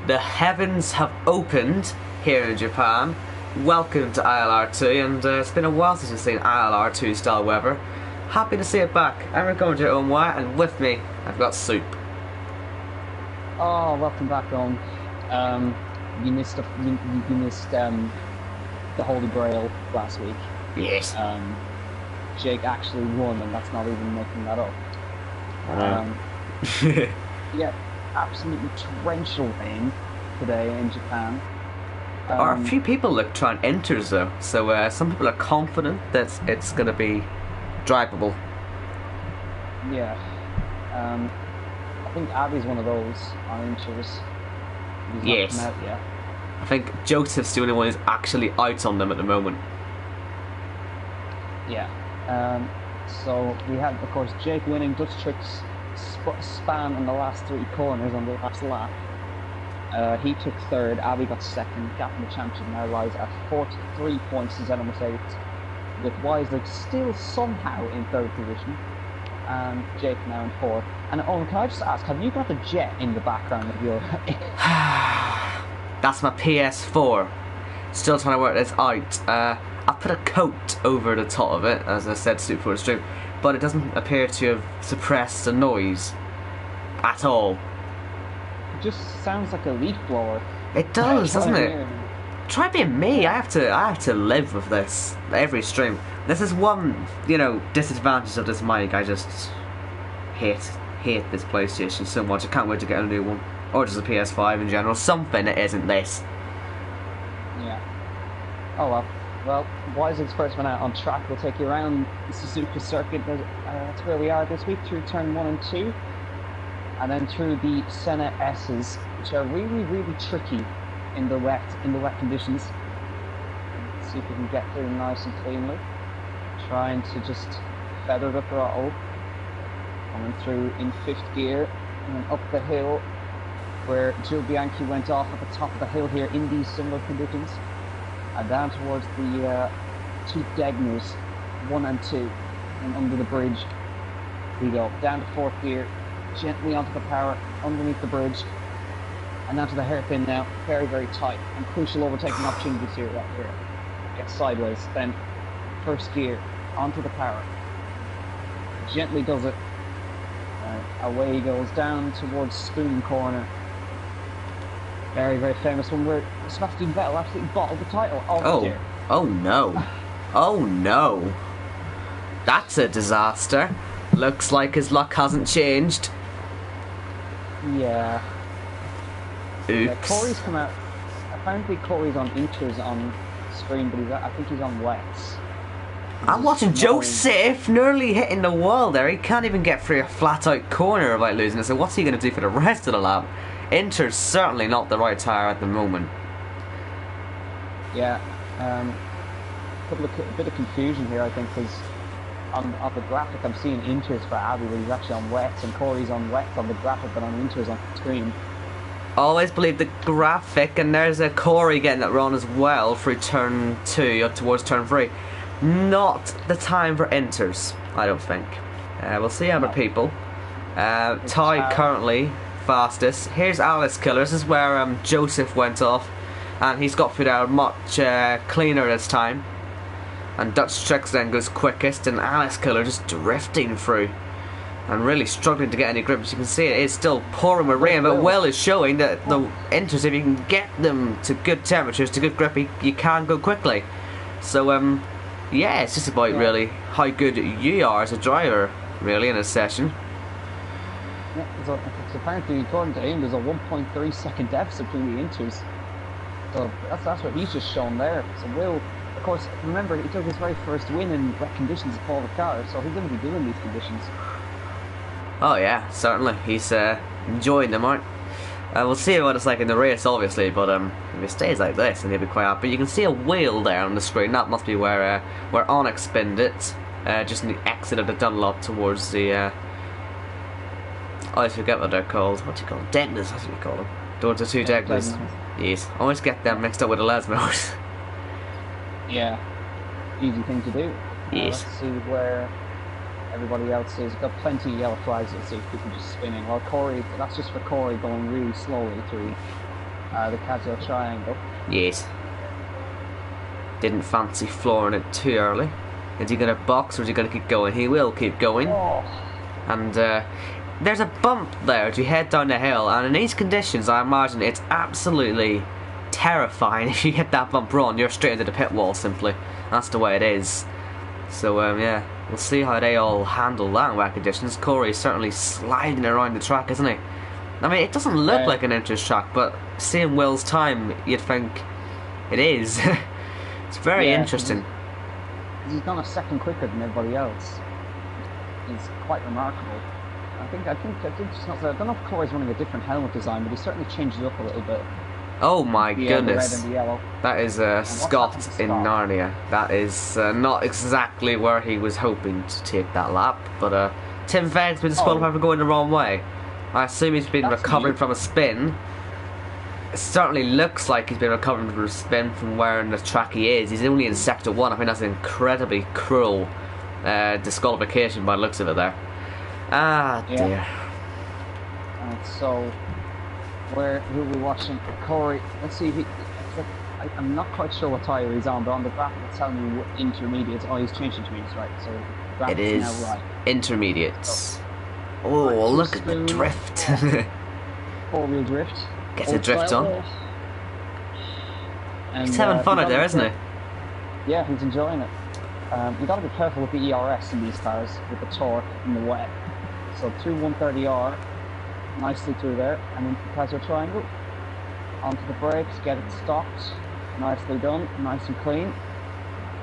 The heavens have opened here in Japan. Welcome to ILR2, and it's been a while since we've seen ILR2 style weather. Happy to see it back. I'm going to your own way, and with me, I've got Soup. Oh, welcome back, Owen. You missed the Holy Grail last week. Yes. Jake actually won, and that's not even making that up. Yeah, absolutely torrential rain today in Japan. There are a few people that try and enter though, so some people are confident that it's going to be drivable. Yeah. I think Abby's one of those on inters. He's yes. not come out yet. I think Joseph's the only one who's actually out on them at the moment. Yeah. So we had, of course, Jake winning Dutch tricks span in the last 3 corners on the last lap. He took third, Abby got second. Gap in the championship now lies at 43 points to Zeno Mercedes, with Wisely still somehow in third position, and Jake now in fourth. And Owen, can I just ask, have you got the jet in the background of your... That's my PS4. Still trying to work this out. I put a coat over the top of it, as I said before the stream, but it doesn't appear to have suppressed the noise at all. It just sounds like a leaf blower. It does, doesn't it? Try being me. I have to live with this every stream. This is one, disadvantage of this mic. I just hate this PlayStation so much. I can't wait to get a new one, or just a PS5 in general. Something that isn't this. Yeah. Oh well. Well, Wisely's first one out on track will take you around the Suzuka circuit. That's where we are this week, through turn 1 and 2, and then through the Senna S's, which are really, really tricky in the wet conditions. Let's see if we can get through nice and cleanly. Trying to just feather the throttle, coming through in 5th gear, and then up the hill where Joe Bianchi went off at the top of the hill here in these similar conditions. And down towards the 2 Degners, 1 and 2, and under the bridge we go. Down to 4th gear, gently onto the power, underneath the bridge, and down to the hairpin now. Very, very tight, and crucial overtaking opportunities here, right here. Get sideways, then 1st gear, onto the power. Gently does it. Away he goes down towards Spoon Corner. Very, very famous one where Sebastian Vettel absolutely bottled the title. Oh no. Oh no. That's a disaster. Looks like his luck hasn't changed. Yeah. Oops. Yeah, Corey's come out. Apparently Corey's on inters on screen, but I think he's on wets. I'm watching Joseph nearly hitting the wall there. He can't even get through a flat out corner without losing it. So what's he going to do for the rest of the lap? Inter's certainly not the right tyre at the moment. Yeah, a bit of confusion here, I think, because on the graphic I'm seeing inters for Abbey, where he's actually on wets, and Corey's on wets on the graphic, but on inters on screen. Always believe the graphic, and there's a Corey getting it wrong as well through turn 2 up towards turn 3. Not the time for inters, I don't think. We'll see other people. Ty currently fastest. Here's Alice Killer. This is where Joseph went off, and he's got through there much cleaner this time. And Dutch Tricks then goes quickest, and Alice Killer just drifting through and really struggling to get any grip. As you can see, it is still pouring with rain, but Will is showing that the inters, if you can get them to good temperatures, to good grip, you can go quickly. So yeah, it's just about really how good you are as a driver, really, in a session. Yeah, so apparently, according to him, there's a 1.3 second deficit between the inters. So that's what he's just shown there. So Will, of course, remember, he took his very first win in wet conditions at Paul Ricard, so he's going to be doing these conditions. Oh yeah, certainly. He's enjoying them, right? We'll see what it's like in the race, obviously, but if it stays like this, then he'll be quite happy. You can see a wheel there on the screen. That must be where Onyx spinned it, just in the exit of the Dunlop towards the... I always forget what they're called. What do you call them? Degners, that's what you call them. Towards the 2 Degners. Yes. I always get them mixed up with the Lesmos. Yeah. Easy thing to do. Yes. Let's see where everybody else is. Got plenty of yellow flags. Let's see if people just spinning. Well, Corey, that's just for Corey going really slowly through The casual triangle. Yes. Didn't fancy flooring it too early. Is he going to box or is he going to keep going? He will keep going. Oh. And there's a bump there as you head down the hill, and in these conditions I imagine it's absolutely terrifying. If you hit that bump wrong, you're straight into the pit wall simply. That's the way it is. So yeah, we'll see how they all handle that in wet conditions. Corey's certainly sliding around the track, isn't he? I mean, it doesn't look like an interest track, but seeing Will's time, you'd think it is. It's very interesting. He's gone a second quicker than everybody else. It's quite remarkable. I think just not. I don't know if Corey's running a different helmet design, but he certainly changed it up a little bit. Oh my goodness! The red and the yellow. That is Scott in Narnia. That is not exactly where he was hoping to take that lap. But Tim Vegg's been disqualified for going the wrong way. I assume he's been recovering from a spin. It certainly looks like he's been recovering from a spin from where in the track he is. He's only in sector 1. I think that's an incredibly cruel disqualification by the looks of it there. Ah, dear. So, who are we watching? Corey, let's see if he... I'm not quite sure what tyre he's on, but on the graphic it's telling me intermediates. Oh, he's changed intermediates, right. So, the graphic's it is now right. Intermediates. Oh, look at the drift. Four-wheel drift. Gets a drift on. And, he's having fun out there, isn't he? Yeah, he's enjoying it. You've got to be careful with the ERS in these cars, with the torque and the wet. So through 130R, nicely through there, and into the casual triangle. Onto the brakes, get it stopped. Nicely done, nice and clean.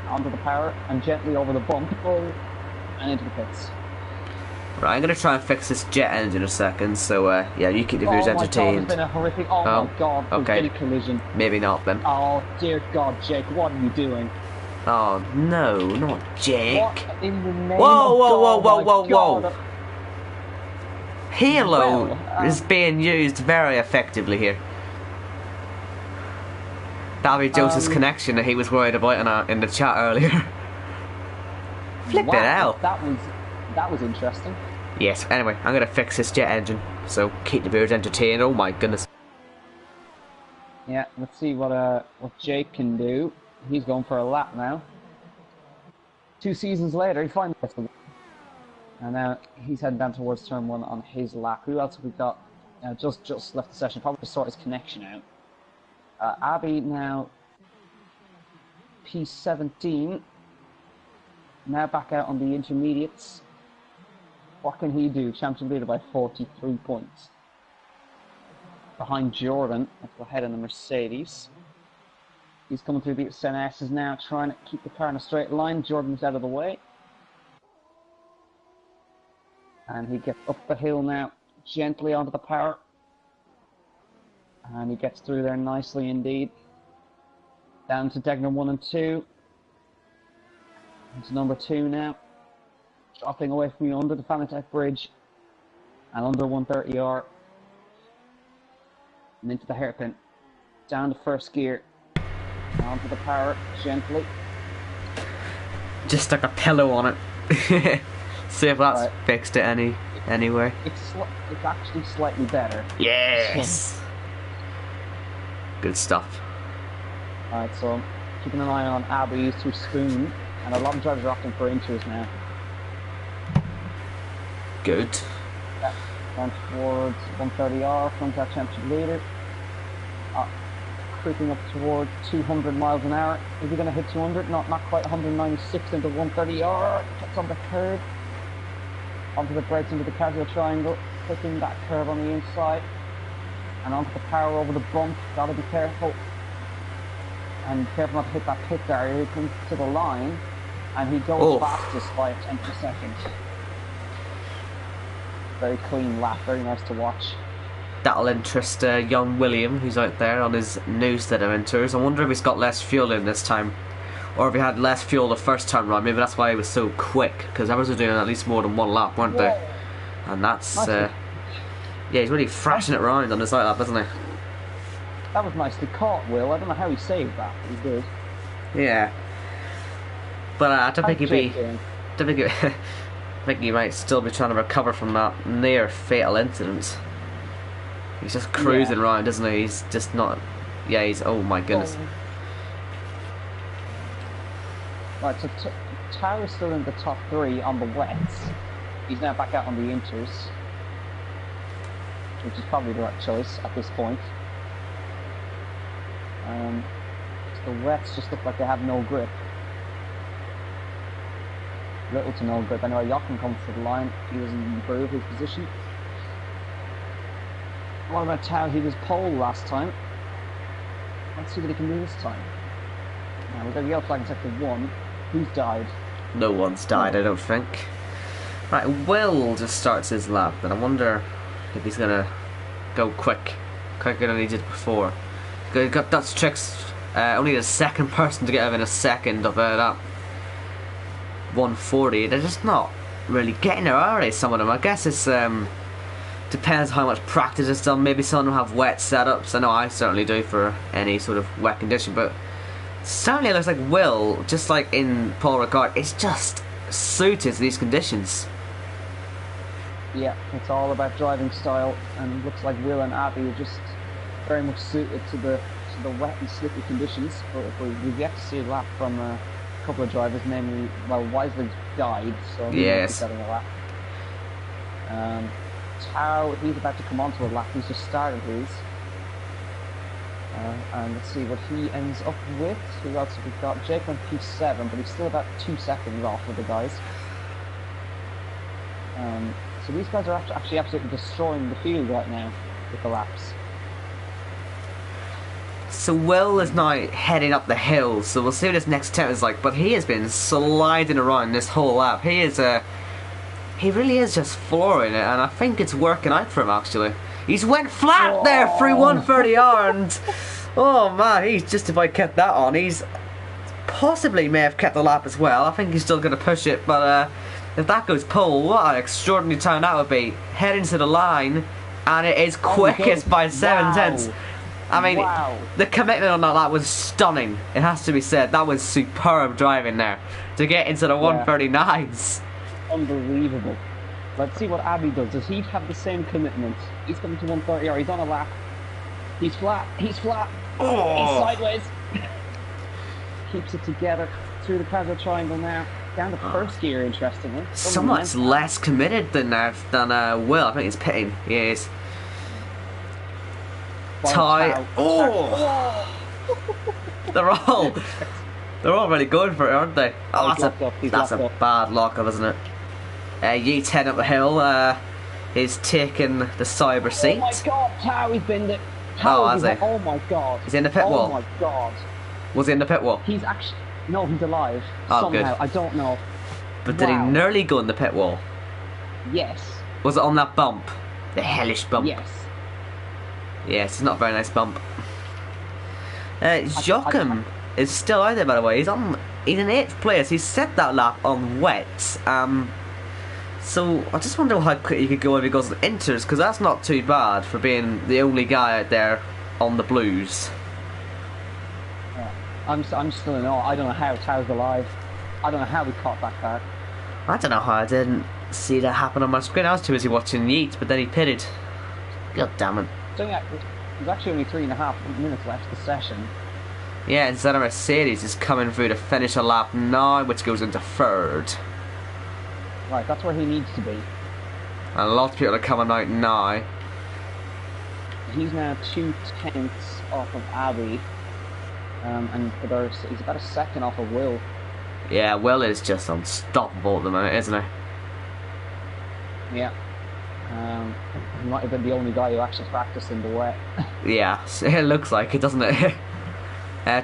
Onto the power, and gently over the bump, and into the pits. Right, I'm going to try and fix this jet engine in a second, so yeah, you keep the viewers entertained. It's been a horrific... my god, there's been a collision. Maybe not then. Oh, dear god, Jake, what are you doing? Oh, no, not Jake. What in the name whoa. Halo is being used very effectively here. That'll be Joseph's connection that he was worried about in the chat earlier. Flip it out. That was interesting. Yes, anyway, I'm going to fix this jet engine, so keep the viewers entertained. Oh my goodness. Yeah, let's see what Jake can do. He's going for a lap now. 2 seasons later, he finally gets the win. And now he's heading down towards turn 1 on his lap. Who else have we got? Just left the session, probably to sort his connection out. Abby now P17. Now back out on the intermediates. What can he do? Champion leader by 43 points. Behind Jordan at the head of the Mercedes. He's coming through the S's now, trying to keep the car in a straight line. Jordan's out of the way. And he gets up the hill now, gently onto the power. And he gets through there nicely indeed. Down to Degner 1 and 2. Into number 2 now. Dropping away from you under the Fanatec Bridge. And under 130R. And into the hairpin. Down to first gear. Onto the power, gently. Just stuck a pillow on it. See if that's fixed it anyway. It's actually slightly better. Yes! Good stuff. Alright, so keeping an eye on Abby through Spoon. And a lot of drivers are opting for inters now. Good. Yeah, down towards 130R, front out championship leader. Creeping up towards 200 miles an hour. Is he going to hit 200? Not quite. 196 into 130R. Gets on the curve. Onto the brakes into the casual triangle. Clicking that curve on the inside. And onto the power over the bump. Gotta be careful. And careful not to hit that pit barrier. He comes to the line. And he goes fastest by a tenth of a second. Very clean lap. Very nice to watch. That'll interest young William, who's out there on his new set of inters. I wonder if he's got less fuel in this time, or if he had less fuel the first time round. Maybe that's why he was so quick, because others were doing at least more than 1 lap, weren't they? And that's yeah, he's really thrashing it around on this out lap, isn't he? That was nicely caught, Will. I don't know how he saved that, but he did. Yeah, but I don't think he'd be. I think he might still be trying to recover from that near fatal incident. He's just cruising around, isn't he? He's just not... Yeah, he's... Oh my goodness. Right, so Tao is still in the top 3 on the wets. He's now back out on the inters, which is probably the right choice at this point. The wets just look like they have no grip. Little to no grip. I know Jochen comes to the line. He doesn't improve his position. What about Tao? He was pole last time. Let's see what he can do this time. Now we've got a yellow flag in sector 1. Who's died? No one's died, I don't think. Right, Will just starts his lap, and I wonder if he's gonna go quicker than he did before. He got Dutch tricks, only the second person to get within a second of that 140. They're just not really getting there, are they? Some of them. I guess it's depends how much practice is done. Maybe some of them have wet setups. I know I certainly do for any sort of wet condition, but certainly it looks like Will, just like in Paul Ricard, it's just suited to these conditions. Yeah, it's all about driving style, and it looks like Will and Abby are just very much suited to the wet and slippy conditions. But we've yet to see a lap from a couple of drivers, namely, well, Wisely died, so he won't be setting a lap. Tao, he's about to come onto a lap. He's just started his. And let's see what he ends up with. Who else have we got? Jake on P7, but he's still about 2 seconds off with the guys. So these guys are actually absolutely destroying the field right now with the laps. So Will is now heading up the hill, so we'll see what his next attempt is like, but he has been sliding around this whole lap. He really is just flooring it, and I think it's working out for him actually. He's went flat there through 130R, and oh man, he's just about kept that on. He's possibly may have kept the lap as well. I think he's still going to push it, but if that goes pole, what an extraordinary time that would be. Heading to the line, and it is quickest by 7 tenths. I mean, the commitment on that lap was stunning. It has to be said. That was superb driving there to get into the 139s. Unbelievable. Let's see what Abby does. Does he have the same commitment? He's coming to 130R. He's on a lap. He's flat. He's flat. Oh. He's sideways. Keeps it together through the Prado triangle now. Down to first gear, interestingly. Somewhat less committed than Will. I think he's pitting. He is. Ty. Oh. They're all really going for it, aren't they? Oh, that's a bad lock-up, isn't it? Yeats heading up the hill. He's taking the cyber seat. Oh my god, Tao, he's been there. Oh, has he? Oh my god. He's in the pit wall. Oh my god. Was he in the pit wall? He's actually... No, he's alive. Oh, somehow. good. I don't know. But did he nearly go in the pit wall? Yes. Was it on that bump? The hellish bump? Yes. Yes, it's not a very nice bump. Joachim is still out there, by the way. He's in 8th place. He set that lap on wets. So I just wonder how quick he could go if he goes to inters, because that's not too bad for being the only guy out there on the blues. Yeah. I'm still in awe. I don't know how Tao's alive. I don't know how we caught that car. I don't know how I didn't see that happen on my screen. I was too busy watching Yeats, but then he pitted. God damn it. So yeah, there's actually only 3.5 minutes left of the session. Yeah, and Zeta Mercedes is coming through to finish a lap now, which goes into 3rd. Right, that's where he needs to be. And a lot of people are coming out now. He's now 2 tenths off of Abby, and he's about a second off of Will. Yeah, Will is just unstoppable at the moment, isn't he? Yeah. He might have been the only guy who actually practiced in the wet. Yeah, it looks like it, doesn't it?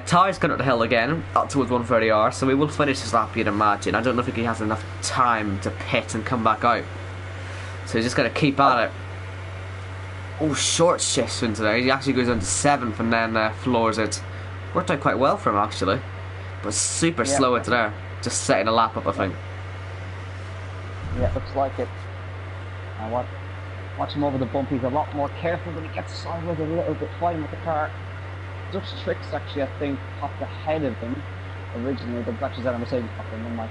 Ty's going up the hill again, up towards 130R, so we will finish his lap, you'd imagine. I don't know if he has enough time to pit and come back out. So he's just going to keep at it. Oh, short shifts into there. He actually goes on to 7th and then floors it. Worked out quite well for him, actually. But super slow into there. Just setting a lap up, I think. Yeah, looks like it. Watch him over the bump. He's a lot more careful when he gets sideways a little bit, fighting with the car. Dutch Tricks actually, I think, popped ahead of him originally, but actually Zeta Mercedes popped him, I'm like.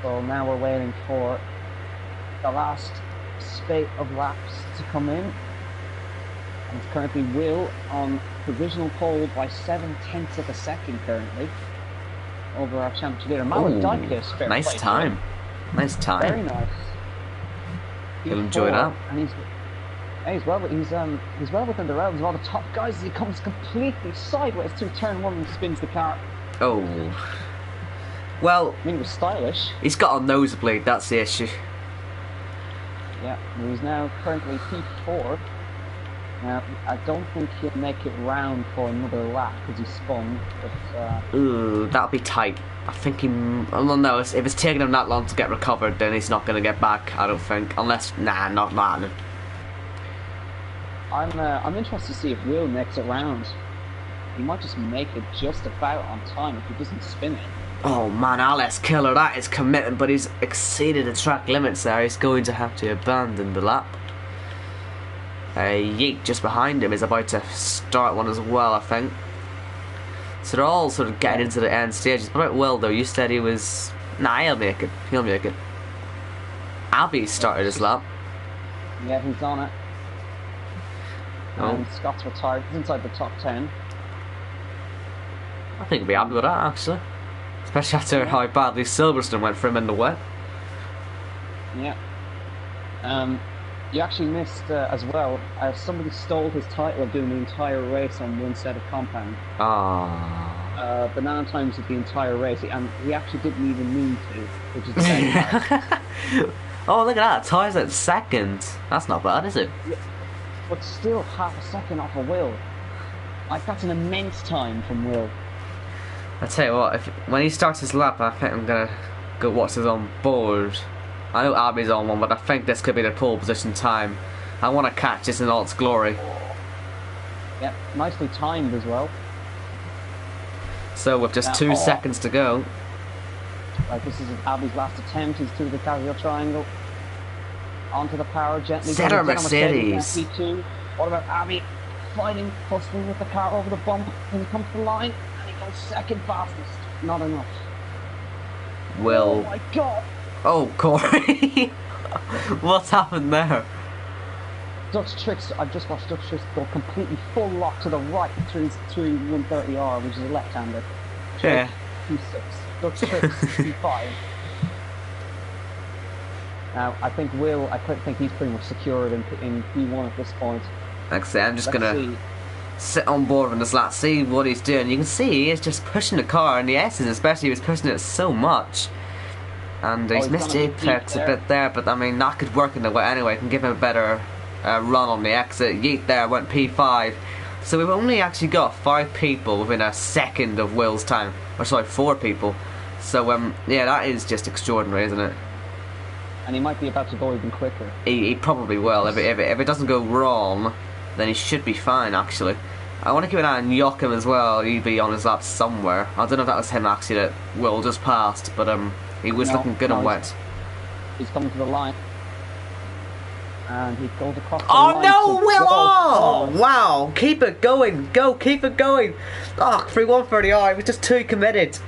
So now we're waiting for the last spate of laps to come in. And it's currently Will on provisional pole by 7/10 of a second currently over our championship leader. Maladikis. Nice time. Nice time. Very nice. You'll enjoy that. And he's well within the realms of all the top guys as he comes completely sideways through turn 1 and spins the car. Oh. Well, I mean, it was stylish. He's got a nosebleed, that's the issue. Yeah, he's now currently P4. Now, I don't think he'll make it round for another lap because he spun, but... Ooh, that'll be tight. I think he... Well, no, if it's taking him that long to get recovered, then he's not going to get back, I don't think. Unless... Nah, not happening. I'm interested to see if Will makes it round. He might just make it just about on time if he doesn't spin it. Oh man, Alex Killer, that is commitment, but he's exceeded the track limits there. He's going to have to abandon the lap. Yeet just behind him is about to start one as well, I think. So they're all sort of getting into the end stages. What about Will though? You said he was... Nah, he'll make it. He'll make it. Abby started his lap. Yeah, he's on it. Oh. And Scott's retired. He's inside the top 10. I think he'll be happy with that, actually. Especially after how badly Silverstone went for him in the wet. Yeah. You actually missed as well. Somebody stole his title of doing the entire race on one set of compound. Ah. Banana times did the entire race, and he actually didn't even mean to, which is the Oh, look at that. Ties at second. That's not bad, is it? Yeah. But still half a second off of Will. Like, that's an immense time from Will. I tell you what, when he starts his lap, I think I'm gonna go watch his on board. I know Abby's on one, but I think this could be the pole position time. I want to catch this in all its glory. Yeah, nicely timed as well. So with just 2 seconds to go. Like, this is Abby's last attempt. He's through the casual triangle. Onto the power gently. Center Mercedes. SP2. What about Abby fighting, hustling with the car over the bump? Can he come to the line? And he goes second fastest. Not enough. Will. Oh my god! Oh, Corey. What's happened there? Dutch Tricks, I've just watched Dutch Tricks go completely full lock to the right through 130R, which is a left-hander. Yeah. P6. Dutch Tricks, P5. Now, I think he's pretty much secured in P1 at this point. Like I say, I'm just gonna sit on board on this lap, see what he's doing. You can see he is just pushing the car, and the S's especially, he was pushing it so much. And he's missed Apex a bit there, but I mean, that could work in the way anyway. It can give him a better run on the exit. Yeet there, went P5. So we've only actually got 5 people within a second of Will's time. Or sorry, 4 people. So, yeah, that is just extraordinary, isn't it? And he might be about to go even quicker. He probably will. If it doesn't go wrong, then he should be fine, actually. I want to keep an eye on Joachim as well. He'd be on his lap somewhere. I don't know if that was him, actually, that Will just passed, but he was looking good on wet. He's coming to the line. And he goes across the line. Oh no, Will! Oh, wow. Keep it going. Go, keep it going. Oh, 130R. He was just too committed.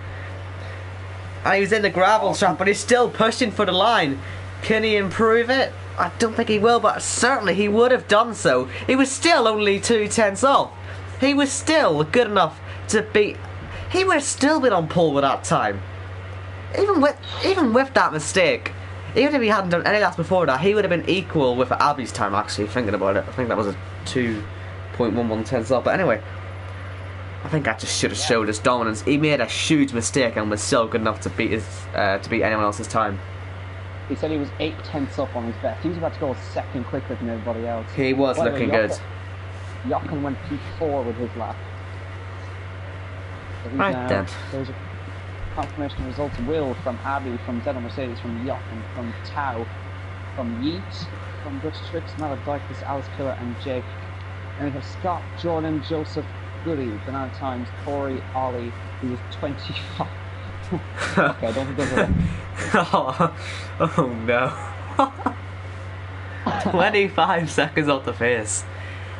And he was in the gravel trap, but he's still pushing for the line. Can he improve it? I don't think he will, but certainly he would have done so. He was still only 2/10 off. He was still good enough to beat... He would have still been on pole with that time. Even with that mistake, even if he hadn't done any laps before that, he would have been equal with Abby's time, actually, thinking about it. I think that was a 2.11 off. But anyway, I think that just should have showed his dominance. He made a huge mistake and was still good enough to beat anyone else's time. He said he was 8/10 up on his best. He was about to go a second quicker than everybody else. He was looking good. Jochen went P4 with his lap. So right then. There's a confirmation results. Will from Abby, from Zeno Mercedes, from Jochen, from Tau, from Yeet, from Dutch Tricks, Maladikis, Alice Killer, and Jake. And we have Scott, Jordan, Joseph, Goody, Banana Times, Corey, Ollie, who was 25. Okay, don't forget that. Oh no. 25 seconds off the face.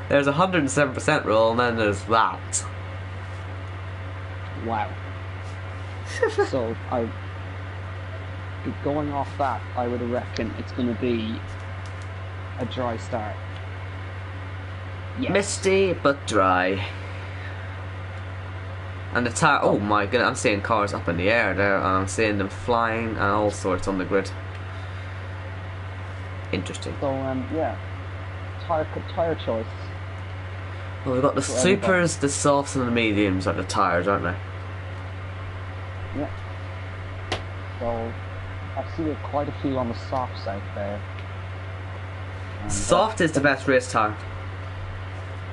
There's a 107% rule, and then there's that. Wow. So, going off that, I would reckon it's going to be a dry start. Yes. Misty but dry. And the tire, oh my goodness, I'm seeing cars up in the air there, and I'm seeing them flying and all sorts on the grid. Interesting. So, yeah, tire choice. Well, we've got the supers, the softs, and the mediums are the tires, aren't they? Yeah. So, I see quite a few on the softs out there. Soft is the best race tire.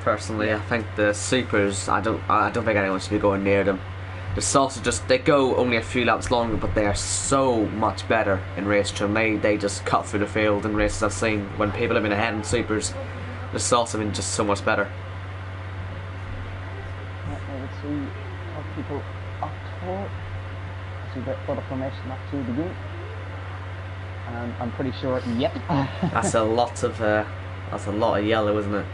Personally, I think the supers, I don't think anyone should be going near them. The softs are just, they go only a few laps longer, but they are so much better in race trim. They just cut through the field in races I've seen. When people have been ahead in supers, the softs have been just so much better. Let's see how people opt for. Let's see what the formation lap 2 begin. And I'm pretty sure, yep. That's a lot of yellow, isn't it?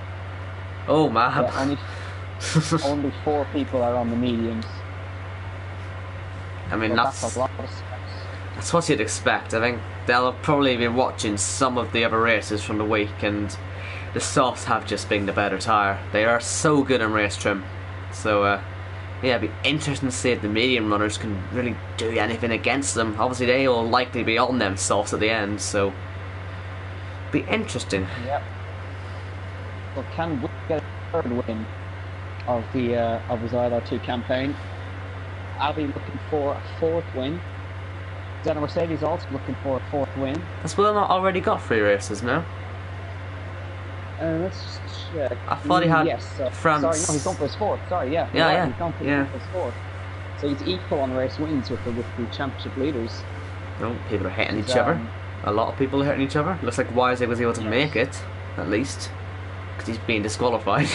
Oh man. Yeah, only 4 people are on the mediums. I mean, so that's a lot of steps. That's what you'd expect. I think they'll probably be watching some of the other races from the week, and the softs have just been the better tyre. They are so good in race trim. So, yeah, it'd be interesting to see if the medium runners can really do anything against them. Obviously, they will likely be on them softs at the end, so be interesting. Yep. Well, can we get a third win of the of his ILR2 campaign? Abbey looking for a 4th win. Zena Mercedes also looking for a 4th win. Has Will not already got 3 races now? Let's just check. I thought he had France. Sorry, no, he's gone for his 4th. Sorry, yeah. Yeah. He's gone for his 4th. So he's equal on race wins with the championship leaders. No, people are hitting each other. A lot of people are hitting each other. Looks like Weisig was able to make it, at least, because he's being disqualified.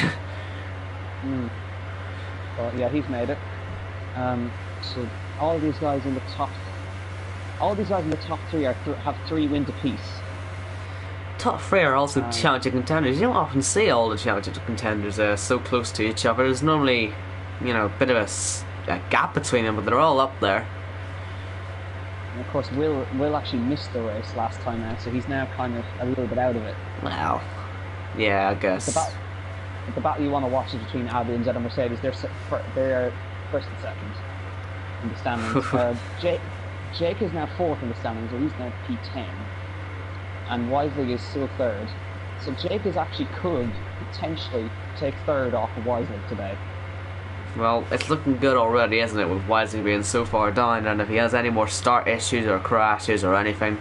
But yeah, he's made it. So all these guys in the top 3 have 3 wins apiece. Top 3 are also championship contenders. You don't often see all the championship contenders so close to each other. There's normally, a bit of a gap between them, but they're all up there. And of course, Will actually missed the race last time out, so he's now kind of a little bit out of it. Well, yeah, I guess. The battle you want to watch is between Abbey and Zeta Mercedes. They're first and second in the standings. Jake is now 4th in the standings, so he's now P10. And Weisig is still 3rd. So Jake could potentially take 3rd off of Weisig today. Well, it's looking good already, isn't it, with Weisig being so far down, and if he has any more start issues or crashes or anything,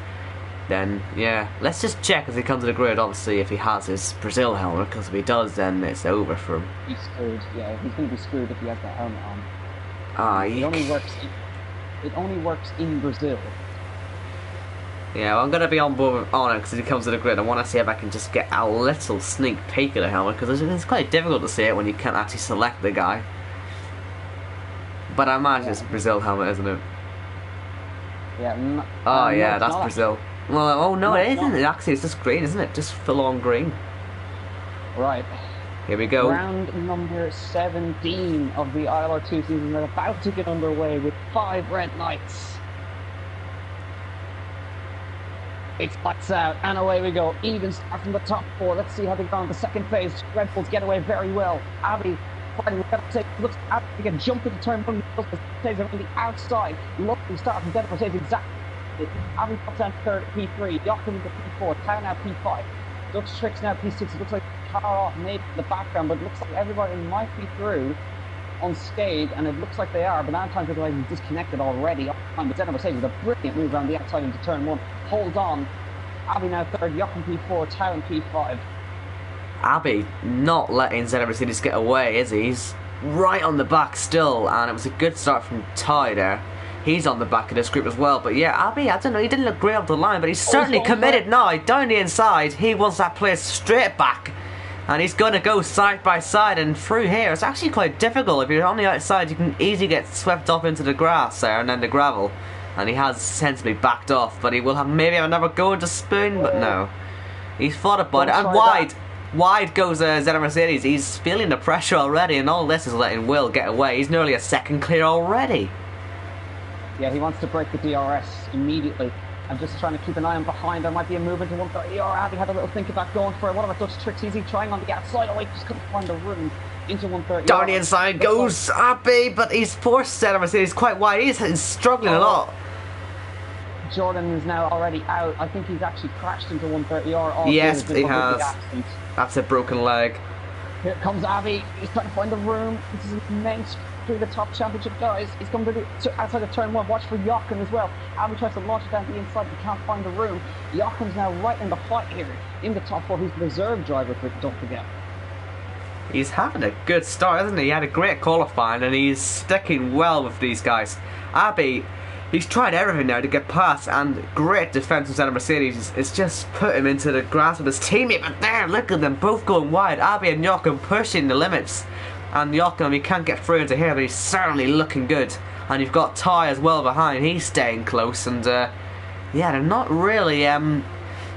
then, yeah, let's just check as he comes to the grid, obviously, if he has his Brazil helmet, because if he does, then it's over for him. He's screwed, yeah, he's going to be screwed if he has that helmet on. It only works in Brazil. Yeah, well, I'm going to be on board on it because if he comes to the grid, I want to see if I can just get a little sneak peek of the helmet, because it's quite difficult to see it when you can't actually select the guy. But I imagine it's a Brazil helmet, isn't it? Yeah. Yeah, that's Brazil. Well, oh no, it isn't. Actually, it's just green, isn't it? Just full on green. Right. Here we go. Round number 17 of the ILR2 season is about to get underway with 5 red lights. It's lights out, and away we go. Even start from the top 4. Let's see how they go on the second phase. Red Bulls get away very well. Abbey fighting. Looks like Abbey can jump into turn 1. Mercedes are on the outside. Lovely start from Denver Mercedes. Exactly. Abbey pops down 3rd at P3. Joachim into P4. Tau now P5. Dutch Tricks now P6. It looks like car off maybe in the background, but it looks like everybody might be through unscathed, and it looks like they are. But 9 times they're like disconnected already. But Denver Mercedes with a brilliant move around the outside into turn 1. Hold on. Abbey now 3rd. Joachim P4. Tau in P5. Abbey not letting Zeta Mercedes get away, is he? He's right on the back still, and it was a good start from Ty there. He's on the back of this group as well, but yeah, Abbey, I don't know, he didn't look great off the line, but he's certainly committed now. Down the inside, he wants that place straight back, and he's going to go side by side and through here. It's actually quite difficult. If you're on the outside, you can easily get swept off into the grass there and then the gravel, and he has sensibly backed off, but he will have maybe another go into Spoon, but no. He's thought about it, and wide goes Zeta Mercedes. He's feeling the pressure already, and all this is letting Will get away. He's nearly a second clear already. Yeah, he wants to break the DRS immediately. I'm just trying to keep an eye on behind. There might be a move into 130R. Abby had a little think about going for it. What about Dutch Tricks? Is he trying on the outside? Oh, he just couldn't find the room into 130R. Down the inside goes Abby, but he's forced center Mercedes quite wide. He's struggling a lot. Jordan is now already out. I think he's actually crashed into 130R. Oh, yes, he has. That's a broken leg. Here comes Abby. He's trying to find the room. This is immense through the top championship guys. He's coming to the outside of turn 1. Watch for Jochen as well. Abby tries to launch it down the inside, but can't find the room. Jochen's now right in the fight here in the top 4. He's the reserve driver for it, don't forget. He's having a good start, isn't he? He had a great qualifying and he's sticking well with these guys. Abby, he's tried everything now to get past, and great defense from Center Mercedes. It's just put him into the grasp of his teammate. But there, look at them both going wide. Abby and Jochen pushing the limits. And Jochen, he can't get through into here, but he's certainly looking good. And you've got Ty as well behind. He's staying close. And yeah, they're not really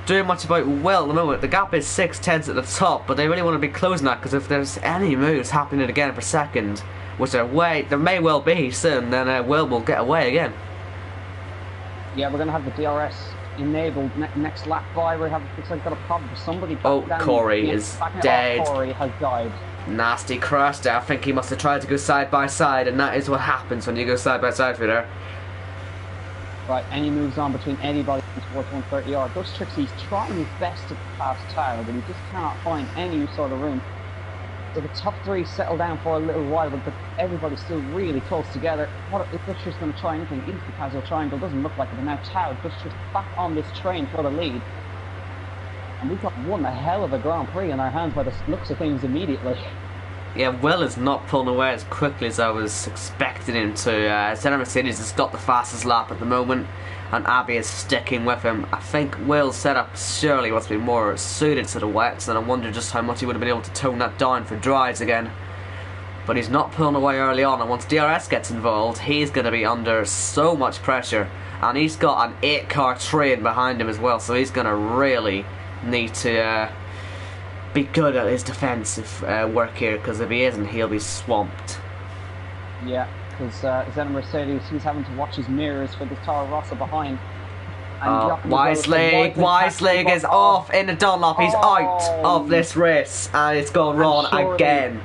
doing much about Will at the moment. The gap is 6/10 at the top, but they really want to be closing that, because if there's any moves happening again for second, which there may well be soon, then Will get away again. Yeah, we're going to have the DRS enabled next lap by. Looks like we've got a problem for somebody. Oh, Corey is dead. Corey has died. Nasty crash there. I think he must have tried to go side by side, and that is what happens when you go side by side through there. Right, any moves on between anybody towards 130R. Dutch Tricks, he's trying his best to pass Tao, but he just cannot find any sort of room. So the top 3 settle down for a little while, but everybody's still really close together. What if Dutch Tricks going to try anything into the casual triangle? Doesn't look like it, but now Tao, Dutch Tricks back on this train for the lead. And we've got a hell of a Grand Prix in our hands by the looks of things immediately. Yeah, Will is not pulling away as quickly as I was expecting him to. Center Mercedes has got the fastest lap at the moment, and Abby is sticking with him. I think Will's setup surely must be more suited to the wets, and I wonder just how much he would have been able to tone that down for dries again. But he's not pulling away early on, and once DRS gets involved, he's going to be under so much pressure. And he's got an 8-car train behind him as well, so he's going to really need to be good at his defensive work here, because if he isn't, he'll be swamped. Yeah, because Zenna Mercedes, he's having to watch his mirrors for the Toro Rosso behind. Weisling is off in the Dunlop. He's out of this race, and it's gone wrong again.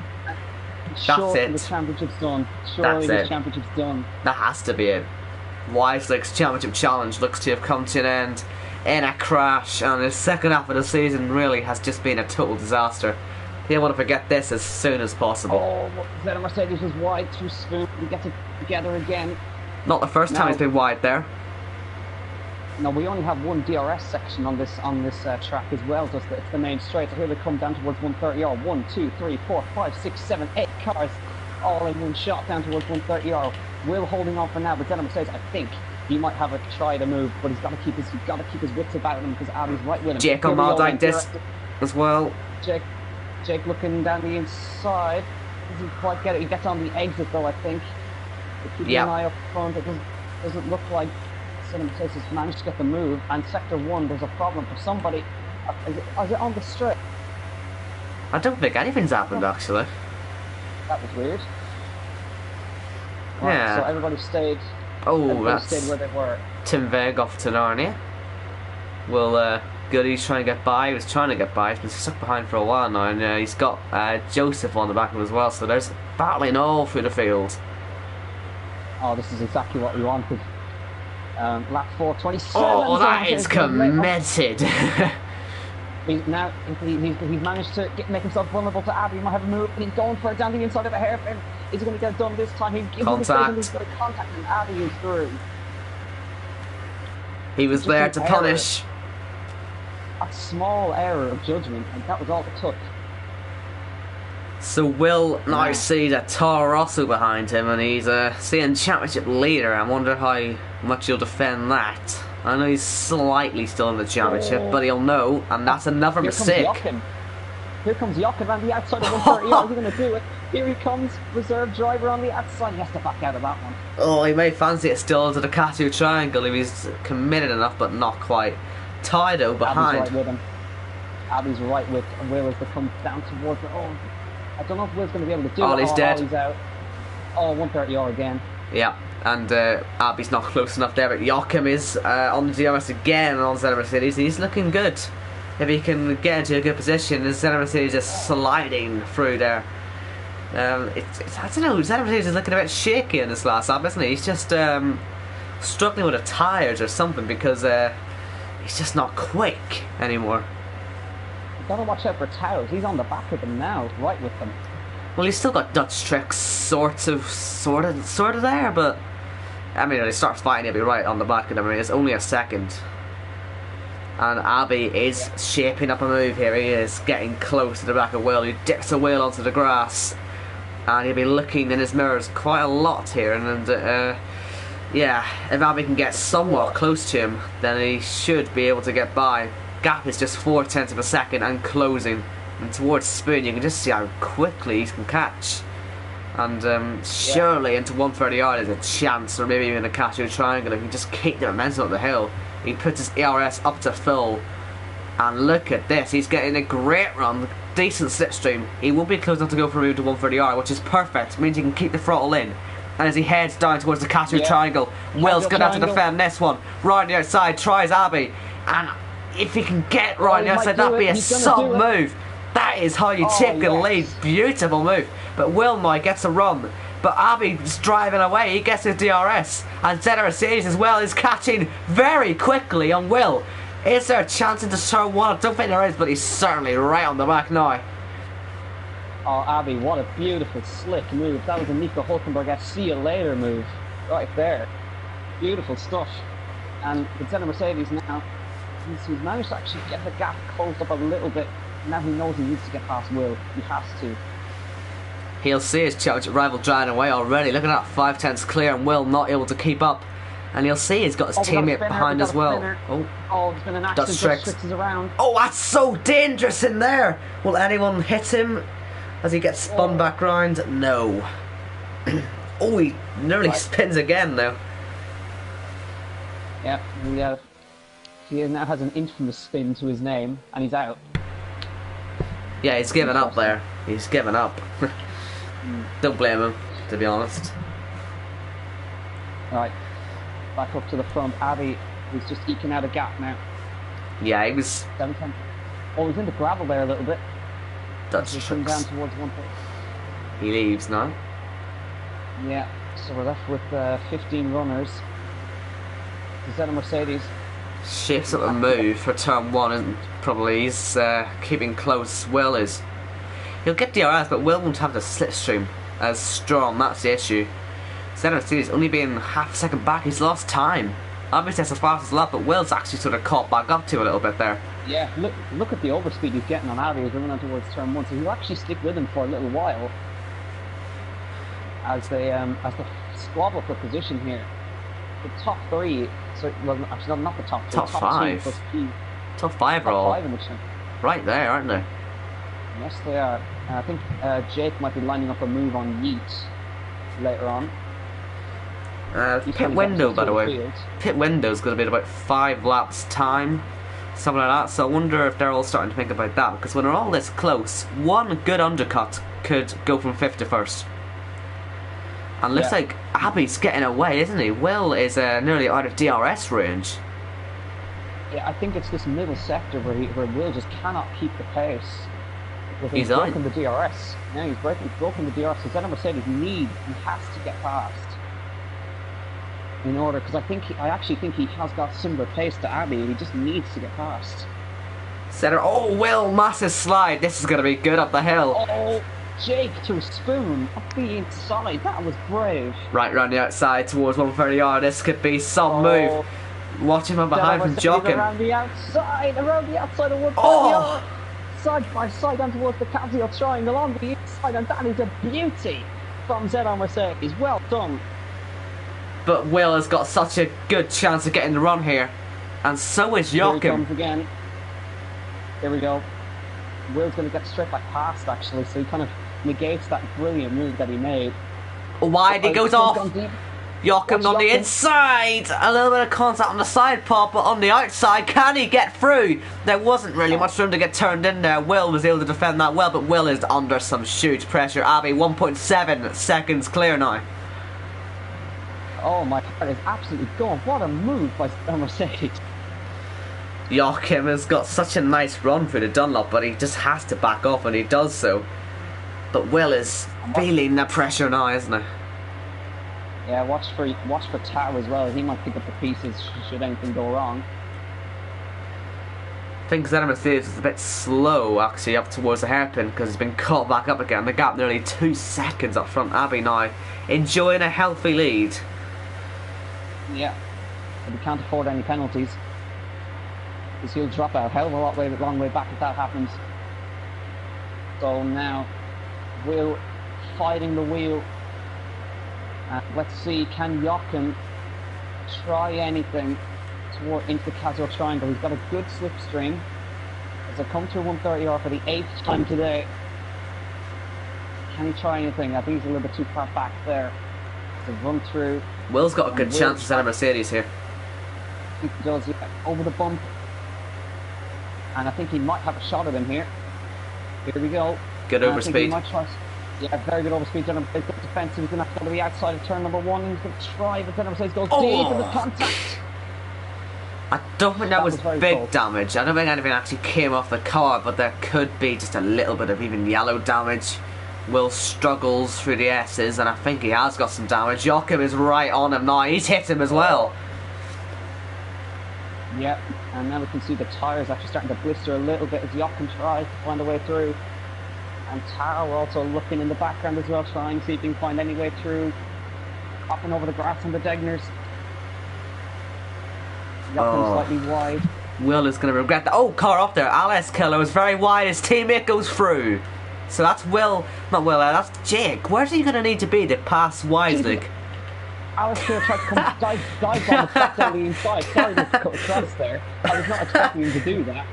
That's it. The championship's done. Surely the championship's done. That has to be it. Weisling's championship challenge looks to have come to an end in a crash, and the second half of the season really has just been a total disaster. They want to forget this as soon as possible. Oh, Zenna Mercedes was wide through Spoon. We get it together again. Not the first time he's been wide there. No, we only have one DRS section on this track as well. Just it's the main straight. So here they come down towards 130R. 1, 2, 3, 4, 5, 6, 7, 8 cars, all in one shot down towards 130R. Will holding on for now, but Zenna Mercedes, I think he might have a try to move, but he's got to keep his wits about him, because Abby's right with him. Jake on like this as well. Jake looking down the inside. Doesn't quite get it. He gets on the exit though, I think. Keeping an eye up front. It doesn't look like Zenna Mercedes has managed to get the move. And sector 1, there's a problem for somebody. Is it on the straight? I don't think anything's happened actually. That was weird. Right, yeah. So everybody stayed. That's stayed where they were. Tim Veg off to Narnia. Well, Goody's trying to get by. He was trying to get by. He's been stuck behind for a while now, and he's got Joseph on the back of him as well. So there's battling all through the field. Oh, this is exactly what we wanted. Lap 4:27. Oh, that is committed. He's managed to make himself vulnerable to Abby. He might have a move, and he's going for it down the inside of the hairpin. Is he going to get it done this time? Contact. He's got contact, and Abby is through. He was there to punish. A small error of judgment, and that was all it took. So Will now sees a Toro Rosso behind him, and he's seeing championship leader. I wonder how much he'll defend that. I know he's slightly still in the championship, but he'll know, and that's another mistake. Here comes Jochen on the outside of 130. How's he going to do it? Here he comes, reserve driver on the outside. He has to back out of that one. Oh, he may fancy it still into the Casio triangle if he's committed enough, but not quite. Tydo behind. Abby's right with him. Abby's right with Will as they come down towards the... I don't know if Will's going to be able to do it. He's dead. He's out. 130R again. Yeah, And Abbey's not close enough there, but Joachim is on the DRS again on Zenith Mercedes. He's looking good. If he can get into a good position, and Zenith Mercedes is sliding through there. I don't know, Zenith Mercedes is looking a bit shaky in this last lap, isn't he? He's just struggling with the tyres or something, because he's just not quick anymore. You've got to watch out for Towers. He's on the back of them now, right with them. Well, he's still got Dutch tricks sort of there, but I mean, when he starts fighting, he'll be right on the back of them. I mean, it's only a second. And Abbey is shaping up a move here. He is getting close to the back of Will. He dips a wheel onto the grass, and he'll be looking in his mirrors quite a lot here. And yeah, if Abbey can get somewhat close to him, then he should be able to get by. Gap is just 0.4 of a second and closing. And towards Spoon, you can just see how quickly he can catch. And surely into 130R there's a chance, or maybe even a Casio triangle, if he just keep the momentum up the hill. He puts his ERS up to full, and look at this, he's getting a great run, decent slipstream. He won't be close enough to go for a move to 130R, which is perfect, means he can keep the throttle in. And as he heads down towards the Casio triangle, Will's going to have to defend this one. Right on the outside, tries Abbey, and if he can get right on the outside, that'd be a sub move. That is how you take the lead. Beautiful move. But Will now gets a run. But Abbey's driving away. He gets his DRS. And Zenith Mercedes as well is catching very quickly on Will. Is there a chance into turn one? I don't think there is, but he's certainly right on the back now. Oh, Abbey, what a beautiful, slick move. That was a Nico Hulkenberg see you later move. Right there. Beautiful stuff. And with Zenith Mercedes now, he's managed to actually get the gap closed up a little bit. Now he knows he needs to get past Will. He has to. He'll see his rival driving away already. Look at that, 5/10 clear, and Will not able to keep up. And he'll see he's got his teammate behind as well. Oh, there's been an accident. Dutch Tricks is around. Oh, that's so dangerous in there. Will anyone hit him as he gets spun back round? No. Oh, he nearly spins again now. Yeah, he now has an infamous spin to his name, and he's out. Yeah, he's given up there. He's given up. Don't blame him, to be honest. Right, back up to the front. Abbey is just eking out a gap now. Yeah, he was... Oh, he's in the gravel there a little bit. Dutch Tricks. Down towards 1 point. He leaves now. Yeah, so we're left with 15 runners. Zenith Mercedes shapes up a move for turn one, and probably he's keeping close. Will is. He'll get DRS, but Will won't have the slipstream as strong. That's the issue. Zenith Mercedes only being half a second back. He's lost time. Obviously that's as fast as lap, but Will's actually sort of caught back up to a little bit there. Yeah, look at the overspeed he's getting on Abbey as they're running towards turn one, so he'll actually stick with him for a little while as they squabble for position here. The top three, so well, actually not the top three, top five. Top five are all right there, aren't they? Yes, they are. I think Jake might be lining up a move on Yeet later on. Pit window, by the way. Pit window's going to be in about 5 laps time, something like that. So I wonder if they're all starting to think about that, because when they're all this close, one good undercut could go from 5th to 1st. And looks like Abbey's getting away, isn't he? Will is nearly out of DRS range. Yeah, I think it's this middle sector where Will just cannot keep the pace. He's broken the DRS. Yeah, he's broken the DRS. So Zenith Mercedes he has to get past in order, because I actually think he has got similar pace to Abbey, and he just needs to get past. Oh, Will, massive slide. This is going to be good up the hill. Oh, Jake to a spoon up the inside. That was brave. Right round the outside towards 130R. This could be some move. Watch him from behind from Joachim. Around the outside of 130R. Oh! Side by side down towards the Casio triangle on the inside, and that is a beauty from Zenith Mercedes. Well done. But Will has got such a good chance of getting the run here, and so is Joachim. Here he comes again. There we go. Will's going to get straight back past, actually, so he kind of negates that brilliant move that he made. Wide, he goes off. Joachim on the inside. A little bit of contact on the side pod, but on the outside, can he get through? There wasn't really much room to get turned in there. Will was able to defend that well, but Will is under some huge pressure. Abbey, 1.7 seconds clear now. Oh, my heart is absolutely going. What a move by Mercedes. Joachim has got such a nice run through the Dunlop, but he just has to back off, and he does so. But Will is feeling the pressure now, isn't he? Yeah, watch for Tao as well. He might pick up the pieces should anything go wrong. I think Zeta Mercedes is a bit slow actually up towards the hairpin because he's been caught back up again. The gap nearly 2 seconds up front. Abby now enjoying a healthy lead. Yeah, but he can't afford any penalties because he'll drop out a hell of a long way back if that happens. So now Will fighting the wheel. Let's see, can Joachim try anything into the casual triangle? He's got a good slipstream as I come through 130R for the 8th time today. Can he try anything? I think he's a little bit too far back there to run through. Will's got a good chance to send a Mercedes here. He does, yeah, over the bump. And I think he might have a shot at him here. Here we go. Good overspeed. Yeah, very good overspeed. He's got defensive. He's going to have to go to the outside of turn number 1. He's going to try, but then Mercedes goes deep in the contact. I don't think that was big close damage. I don't think anything actually came off the car, but there could be just a little bit of even yellow damage. Will struggles through the S's, and I think he has got some damage. Joachim is right on him now. He's hit him as well. Yep, and now we can see the tyres actually starting to blister a little bit as Joachim tries to find a way through. And Tao also looking in the background as well, trying to see if he can find any way through. Hopping over the grass on the Degners. Slightly wide. Will is going to regret that. Oh, car up there. Alice Killer is very wide. His teammate goes through. So that's Will. Not Will, that's Jake. Where's he going to need to be to pass wisely? Alice Killer tried to come dive bomb and back down the inside. Sorry to cut across there. I was not expecting him to do that.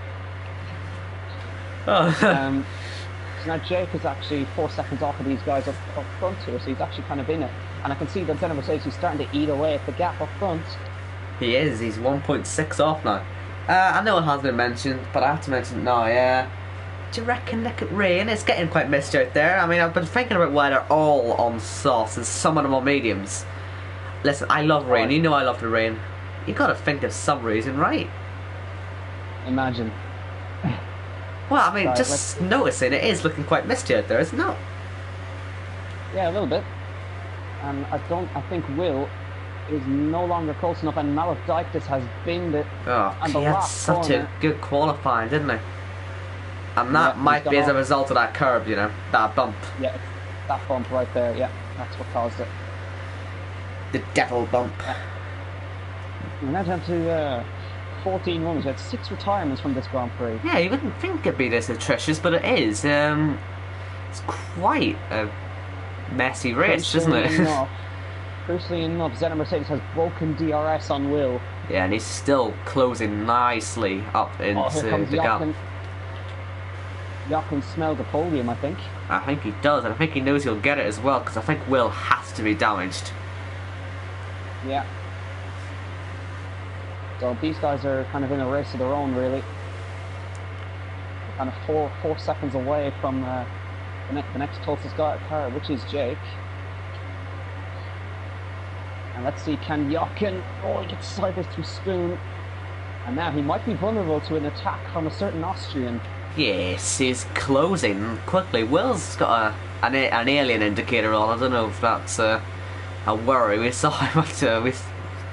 Oh. So now Jake is actually 4 seconds off of these guys up front here, so he's actually kind of in it. And I can see that Zeta Mercedes is starting to eat away at the gap up front. He is. He's 1.6 off now. I know it has been mentioned, but I have to mention it now. Yeah. Do you reckon look at rain? It's getting quite misty out there. I mean, I've been thinking about why they're all on softs and some of them on mediums. Listen, I love rain. You know I love the rain. You gotta think of some reason, right? Imagine. Well, I mean, just noticing it is looking quite misty out there, isn't it? Yeah, a little bit. And I think Will is no longer close enough, and Malavdikis has binned it. Oh, he had such a good qualifying, didn't he? And that might be as a result of that curb, you know, that bump. Yeah, that bump right there, yeah, that's what caused it. The devil bump. We're now down to 14 runners. We had 6 retirements from this Grand Prix. Yeah, you wouldn't think it'd be this atrocious, but it is. It's quite a messy race, isn't it? Crucially enough, Zeta Mercedes has broken DRS on Will. Yeah, and he's still closing nicely up into the gap. Joachim smelled the podium, I think. I think he does, and I think he knows he'll get it as well, because I think Will has to be damaged. Yeah. So these guys are kind of in a race of their own, really. They're kind of four seconds away from the next closest car, which is Jake. And let's see, can Joachim... Oh, he gets sideways through Spoon. And now he might be vulnerable to an attack from a certain Austrian. Yes, he's closing quickly. Will's got an alien indicator on. I don't know if that's a worry. We saw him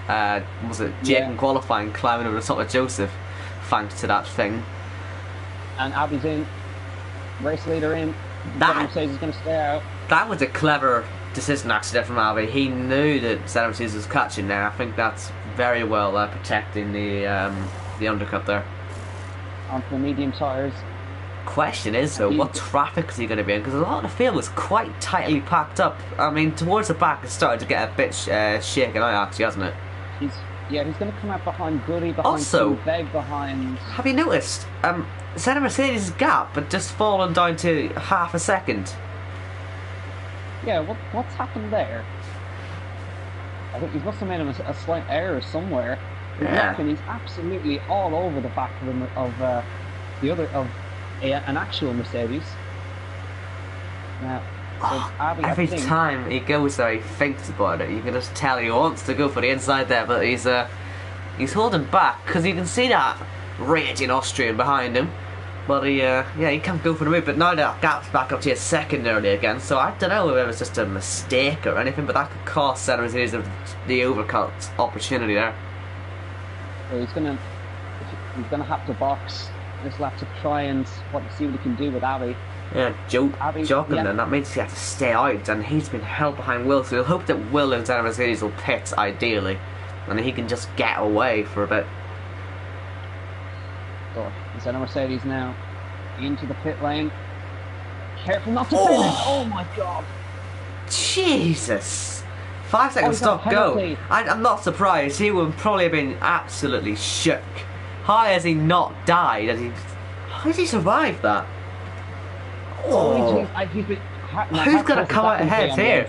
at was it Jake in qualifying climbing over the top of Joseph, thanks to that thing. And Abby's in, race leader in. That says he's going to stay out. That was a clever decision actually from Abby. He knew that Zeta Mercedes was catching there. I think that's very well protecting the undercut there. Onto the medium tyres. Question is though, what traffic is he going to be in? Because a lot of the field was quite tightly packed up. I mean, towards the back it's started to get a bit shaken out actually, hasn't it? He's going to come out behind Goody, behind also, Beg, behind... Have you noticed, Zeta Mercedes' gap had just fallen down to half a second. Yeah, what's happened there? I think he must have made a slight error somewhere. Yeah. And he's absolutely all over the back of an actual Mercedes. Now, Oh, Abby, I every think, time he goes there, he thinks about it. You can just tell he wants to go for the inside there, but he's holding back because you can see that raging Austrian behind him. But he can't go for the move. But now that gap's back up to his second early again, so I don't know if it was just a mistake or anything, but that could cost Center Series of the overcut opportunity there. so he's gonna have to box this lap to try and see what he can do with Abby. Yeah, joking then. That means he has to stay out, and he's been held behind Will, so we'll hope that Will and Center Mercedes will pit ideally, and he can just get away for a bit. So, Center Mercedes now into the pit lane. Careful not to finish! Oh my god! Jesus! 5 seconds stop go. I'm not surprised. He would probably have been absolutely shook. How has he not died? How has he survived that? Who's gonna come out ahead here?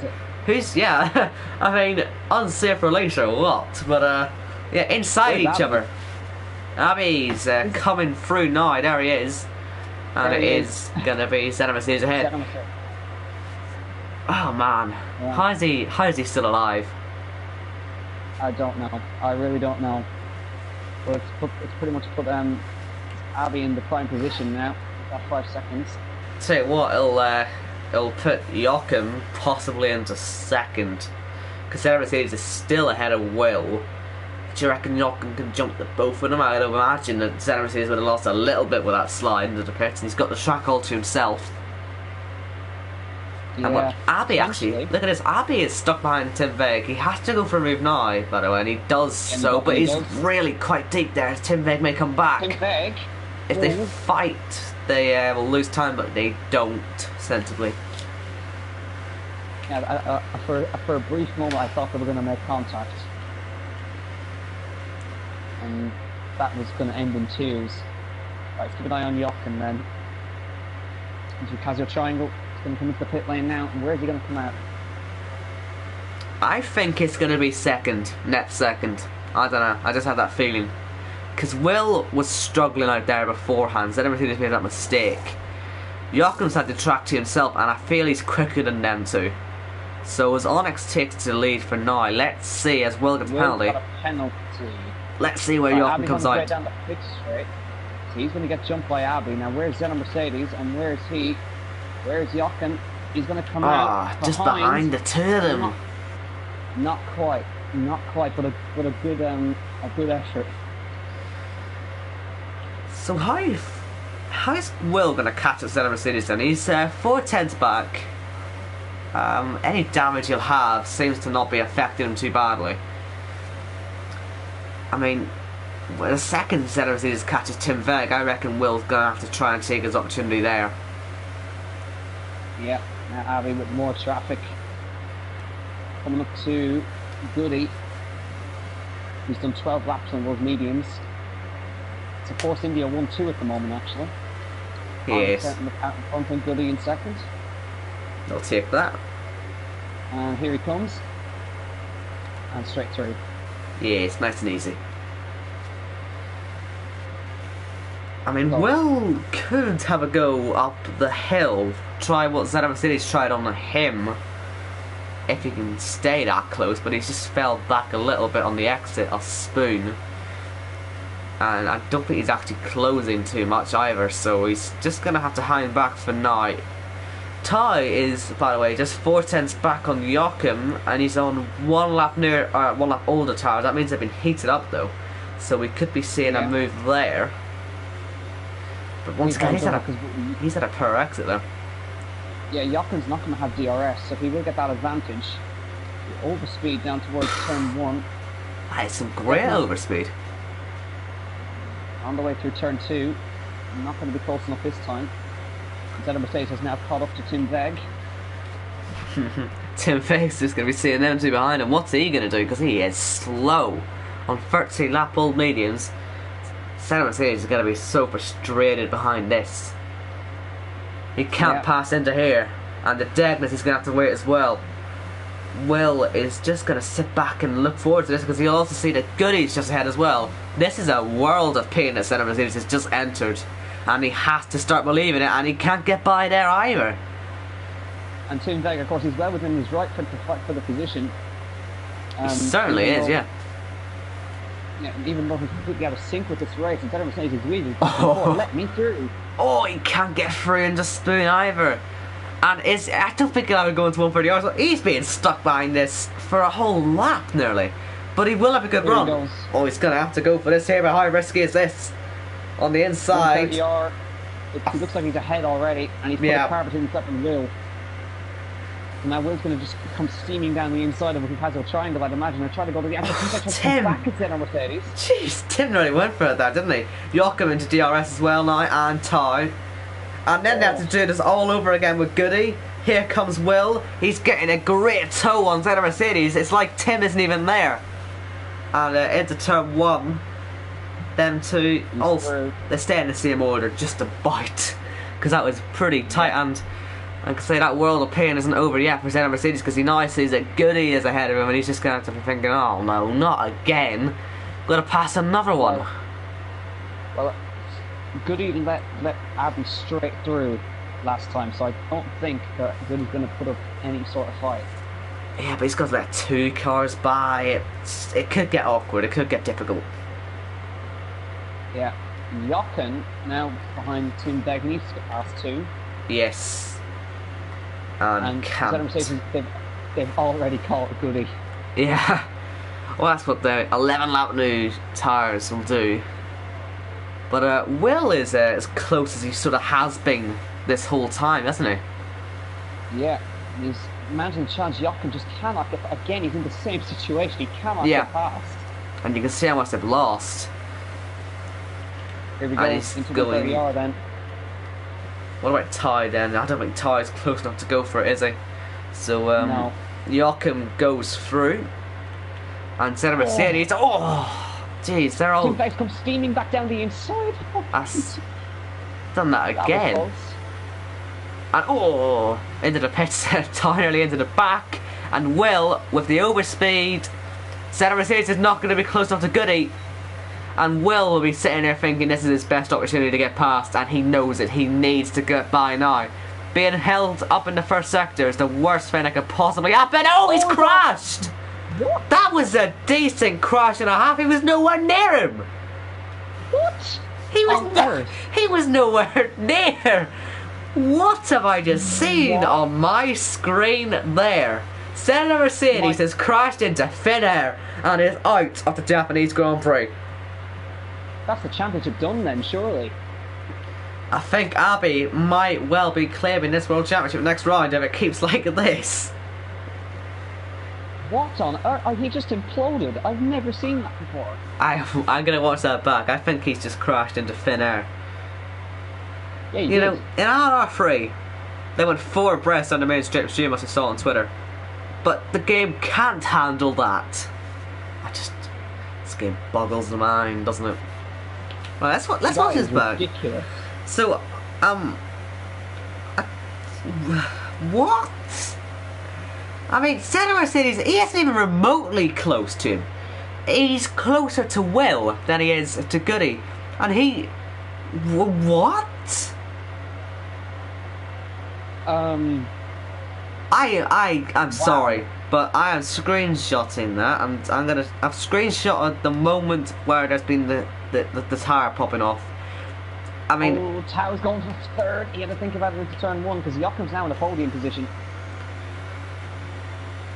I mean, unsafe for later or what? But inside each other. Abby's coming through now. There he is, and it is gonna be Center Mercedes ahead. Oh man, yeah. How is he still alive? I don't know. I really don't know. But it's pretty much put Abby in the prime position now. Got 5 seconds. Tell you what, it'll put Joachim possibly into second, because Center Mercedes is still ahead of Will. Do you reckon Joachim can jump the both of them? I'd imagine that Center Mercedes would have lost a little bit with that slide into the pits, and he's got the track all to himself. Yeah, and what Abby actually, look at this, Abby is stuck behind Tim Veg. He has to go for a move now, by the way, and he does so, but he's really quite deep there. Tim Veg may come back. Tim Veg? If they fight, they will lose time, but they don't, sensibly. Yeah, for a brief moment I thought they were going to make contact. And that was going to end in tears. Right, let's keep an eye on Joachim then. Into Casio Triangle. He's going to come into the pit lane now. And where is he going to come out? I think it's going to be second. Net second. I don't know. I just have that feeling. Because Will was struggling out there beforehand. So everything has made that mistake. Joachim's had the track to himself, and I feel he's quicker than them two. So as Onyx takes the lead for now, let's see as Will gets a penalty. Let's see where Joachim comes out. Down the pit straight. So he's going to get jumped by Abby. Now where's Center Mercedes and where's he? Where's Joachim? He's going to come out just behind the two of them. Not quite, but a good effort. So how is Will going to catch up Center Mercedes then? He's 4/10 back. Any damage he'll have seems to not be affecting him too badly. I mean, when the second Center Mercedes catches Tim Veg, I reckon Will's going to have to try and take his opportunity there. Yeah, now Abby with more traffic. Coming up to Goody. He's done 12 laps on those mediums. It's a Force India 1-2 at the moment, actually. Yes. Out in front and Goody in second. I'll take that. And here he comes. And straight through. Yes, nice and easy. I mean, Will could have a go up the hill, try what Center Mercedes tried on him, if he can stay that close, but he's just fell back a little bit on the exit of Spoon. And I don't think he's actually closing too much either, so he's just going to have to hang back for now. Ty is, by the way, just 4/10 back on Joachim, and he's on one lap older tires. That means they've been heated up though, so we could be seeing a move there. But once again, he's had a poor exit there. Yeah, Joachim's not going to have DRS, so he will get that advantage. The overspeed down towards turn 1. That is some great overspeed. On the way through turn 2, not going to be close enough this time. Center Mercedes has now caught up to Tim Veg. Tim Veg's just going to be seeing them two behind him. What's he going to do? Because he is slow. On 13 lap old mediums, Center Mercedes is going to be so frustrated behind this. He can't pass into here. And the deadness he's going to have to wait as well. Will is just going to sit back and look forward to this, because he'll also see that Goody's just ahead as well. This is a world of pain that Center Mercedes has just entered. And he has to start believing it, and he can't get by there either. And Thunberg, of course, he's well within his right to fight for the position. He certainly is, yeah. Yeah, even though he's completely out of sync with this race, instead of Mercedes wheels, let me through. Oh, he can't get through in the spoon either. And I don't think he'll ever go into 130 so he's being stuck behind this for a whole lap nearly. But he will have a good run. Oh, he's going to have to go for this here, but how risky is this? On the inside. It looks like he's ahead already, and he's put a car between himself and Will. And now Will's going to just come steaming down the inside of a Picasso triangle, I'd imagine. I try to go to the outside. Tim! Back instead on Mercedes. Jeez, Tim really went for it there, didn't he? Joachim into DRS as well now, and Ty. And then they have to do this all over again with Goody. Here comes Will. He's getting a great toe on the Mercedes. It's like Tim isn't even there. And into turn 1. Them two, they stay in the same order, just a bite. Because that was pretty tight, and I can say that world of pain isn't over yet for Senna Mercedes, because he now sees that Goody is ahead of him, and he's just going to have to be thinking, oh no, not again. Got to pass another one. Well, Goody let Abby straight through last time, so I don't think that Goody's going to put up any sort of fight. Yeah, but he's got to let 2 cars by. It could get awkward, it could get difficult. Yeah, Jochen now behind Thunberg, needs to get past 2. Yes. And can't. Mercedes, they've already caught Goody. Yeah. Well, that's what the 11 lap new tyres will do. But Will is as close as he sort of has been this whole time, hasn't he? Yeah, he's mounting challenge. Jochen just cannot get. Again, he's in the same situation. He cannot get past. And you can see how much they've lost. Here we go. Into the 30R then. What about Ty then? I don't think Ty's close enough to go for it, is he? So no. Joachim goes through, and Senna Mercedes. Oh, jeez, they're all. Thunberg comes steaming back down the inside. That's done that again. And into the pits, entirely into the back, and Will with the overspeed. Senna Mercedes is not going to be close enough to Goody. And Will be sitting there thinking this is his best opportunity to get past, and he knows it. He needs to get by now. Being held up in the first sector is the worst thing that could possibly happen. Oh, he's crashed! What? That was a decent crash and a half. He was nowhere near him. What? He was nowhere near. What have I just seen on my screen there? Senna Mercedes has crashed into thin air and is out of the Japanese Grand Prix. That's the championship done then, surely. I think Abby might well be claiming this World Championship next round if it keeps like this. What on earth? He just imploded. I've never seen that before. I'm going to watch that back. I think he's just crashed into thin air. Yeah, you know, in ILR3, they went 4 abreast on the main strip, as you must have saw on Twitter. But the game can't handle that. This game boggles the mind, doesn't it? Well, let's watch this back. Ridiculous. So, what? I mean, Senna Mercedes, he isn't even remotely close to him. He's closer to Will than he is to Goody. And he... What? I'm sorry, but I am screenshotting that, and I've screenshotted the moment where there's been the tyre popping off. I mean, Tao's going for 3rd. He had to think about it into turn 1 because Joachim's now in the podium position,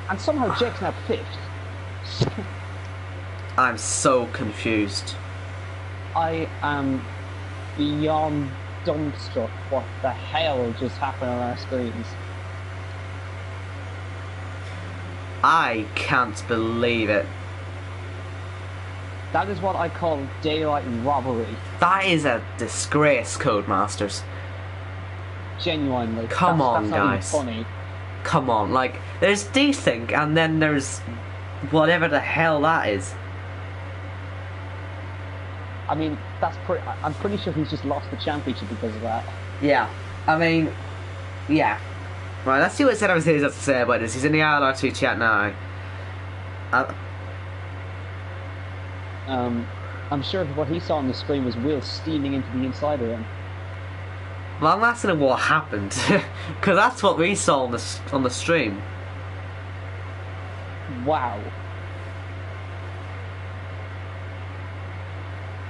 and somehow Jake's now 5th. I'm so confused. I am beyond dumbstruck. What the hell just happened on our screens? I can't believe it. That is what I call daylight robbery. That is a disgrace, Codemasters. Genuinely. Come on, guys. Not even funny. Come on, like, there's desync and then there's whatever the hell that is. I mean, I'm pretty sure he's just lost the championship because of that. Yeah, I mean, yeah. Right, let's see what Senna Mercedes has to say about this. He's in the ILR2 chat now. I'm sure what he saw on the screen was Will steaming into the inside of him. Well, I'm asking him what happened, because that's what we saw on the stream. Wow.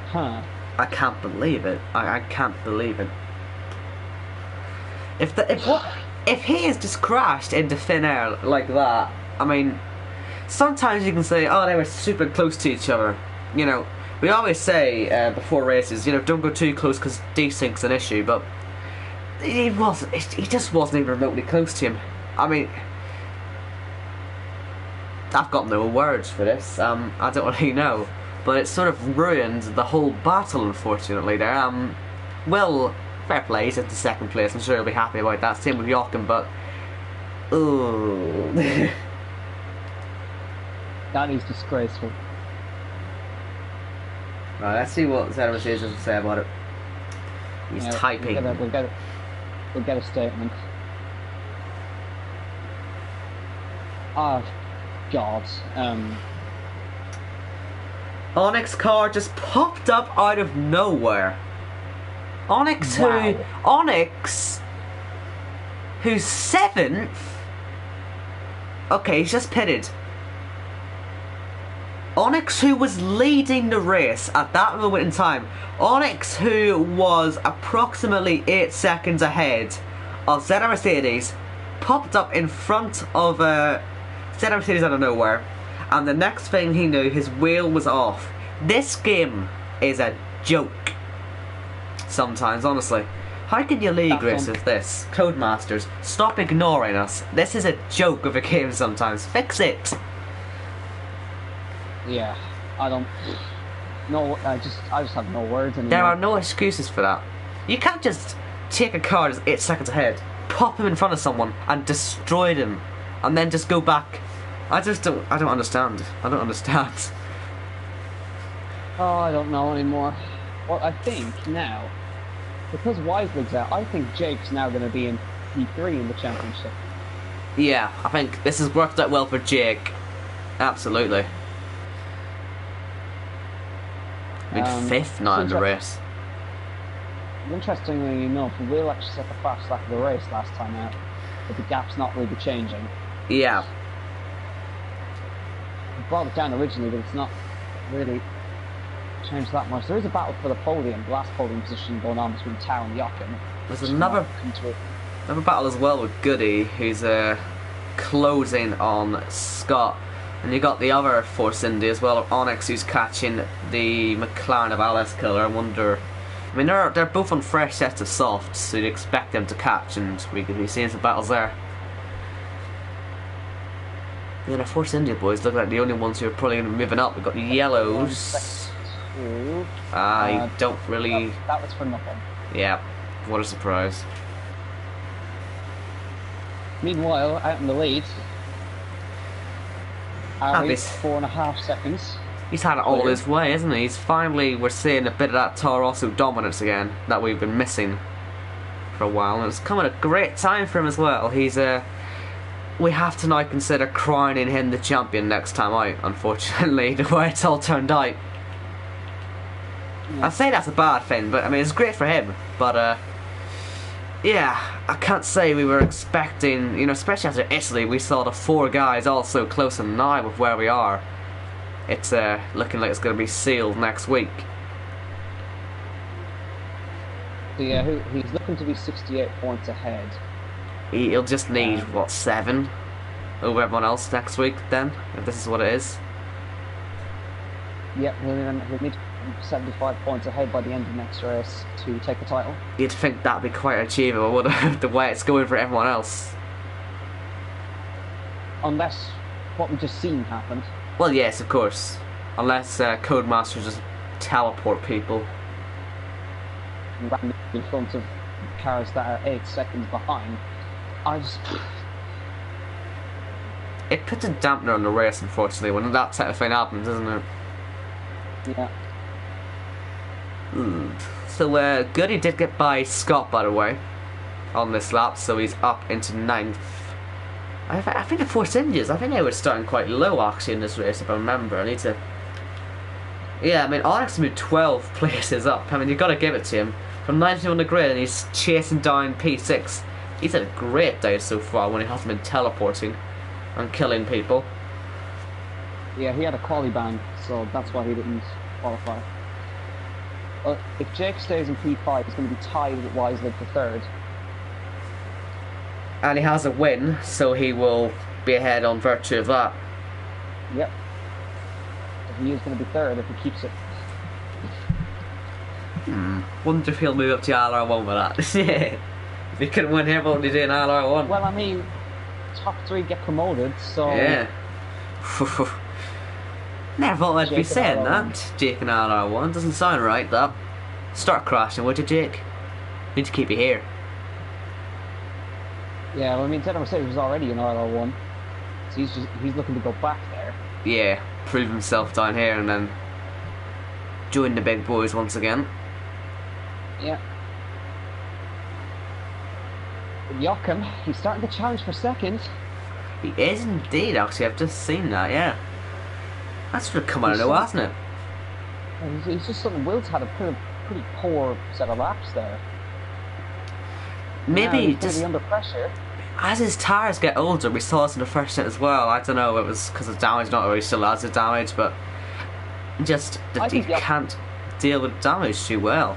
Huh. I can't believe it. I can't believe it. If he has just crashed into thin air like that, I mean, sometimes you can say, oh, they were super close to each other. You know, we always say before races, you know, don't go too close because desync's an issue, but he just wasn't even remotely close to him. I mean, I've got no words for this. I don't really know, but it sort of ruined the whole battle, unfortunately. There. Well, fair play. He's into second place. I'm sure he'll be happy about that. Same with Jochen, but ooh, that is disgraceful. Right, let's see what Zedder has to say about it. He's typing. We'll get a statement. Oh, God. Onyx car just popped up out of nowhere. Onyx Wow. Onyx, who's 7th. Okay, he's just pitted. Onyx, who was leading the race at that moment in time. Onyx, who was approximately 8 seconds ahead of Zedder Mercedes, popped up in front of Zedder Mercedes out of nowhere, and the next thing he knew, his wheel was off. This game is a joke. Sometimes, honestly. How can you league race with this? Codemasters, stop ignoring us. This is a joke of a game sometimes. Fix it. Yeah, I don't. No, I just have no words anymore. There are no excuses for that. You can't just take a car that's 8 seconds ahead, pop him in front of someone, and destroy them, and then just go back. I don't understand. I don't understand. Oh, I don't know anymore. Well, I think now, because Weislig's out, I think Jake's now going to be in P3 in the championship. Yeah, I think this has worked out well for Jake. Absolutely. I mean, 5th now in the race. Interestingly enough, Will actually set the fast lap of the race last time out, but the gap's not really changing. Yeah. He brought it down originally, but it's not really changed that much. There is a battle for the podium, the last podium position going on between Tao and Jochen. There's another battle as well with Goody, who's closing on Scott. And you got the other Force Indy as well, Onyx, who's catching the McLaren of Alice Killer. I wonder. I mean, they're both on fresh sets of softs, so you'd expect them to catch, and we could be seeing some battles there. Yeah, the Force India boys look like the only ones who are probably going to be moving up. We've got the yellows. I don't really. That was for nothing. Yeah, what a surprise. Meanwhile, out in the lead, Ari, 4.5 seconds. He's had it all his way, isn't he? He's finally, we're seeing a bit of that Toro Rosso dominance again that we've been missing for a while, and it's come at a great time for him as well. He's we have to now consider crowning him the champion next time out, unfortunately, the way it's all turned out. Yeah. I say that's a bad thing, but I mean, it's great for him, but yeah, I can't say we were expecting, you know, especially after Italy, we saw the 4 guys all so close, and now with where we are, it's looking like it's going to be sealed next week. So yeah, he's looking to be 68 points ahead. He'll just need, what, 7 over everyone else next week then, if this is what it is. Yep, he'll need 75 points ahead by the end of next race to take the title. You'd think that'd be quite achievable, wouldn't it, the way it's going for everyone else. Unless what we just seen happened. Well, yes, of course. Unless Codemasters just teleport people. Randomly in front of cars that are 8 seconds behind. It puts a dampener on the race, unfortunately, when that type of thing happens, doesn't it? Yeah. So Goody did get by Scott, by the way, on this lap, so he's up into 9th. I think the Force Indians, I think they were starting quite low actually in this race, if I remember. I need to. Yeah, I mean, Onyx moved 12 places up. I mean, you've got to give it to him. from 92 on the grid, and he's chasing down P6. He's had a great day so far when he hasn't been teleporting and killing people. Yeah, he had a quali ban, so that's why he didn't qualify. But if Jake stays in P5, he's going to be tied with Wisely for third. And he has a win, so he will be ahead on virtue of that. Yep. So he is going to be third if he keeps it. Wonder if he'll move up to ILR1 with that. Yeah. If he couldn't win here, what would he do in ILR1? Well, I mean, top 3 get promoted, so... Yeah. Never thought I'd be Jake saying and that. Jake and ILR1 doesn't sound right, that. Start crashing, would you, Jake? Need to keep you here. Yeah, well, I mean, Teddy Mercedes was already in ILR1, so he's looking to go back there. Yeah, prove himself down here and then join the big boys once again. Yeah. Joachim, he's starting to challenge for second. He is indeed, actually. I've just seen that, yeah. That's sort of come out of nowhere, hasn't it? He's just something. Will's had a pretty poor set of laps there. Maybe he's just under pressure. as his tyres get older, we saw this in the first stint as well. I don't know, it was because of damage, not really still has the damage, but just that he can't deal with damage too well.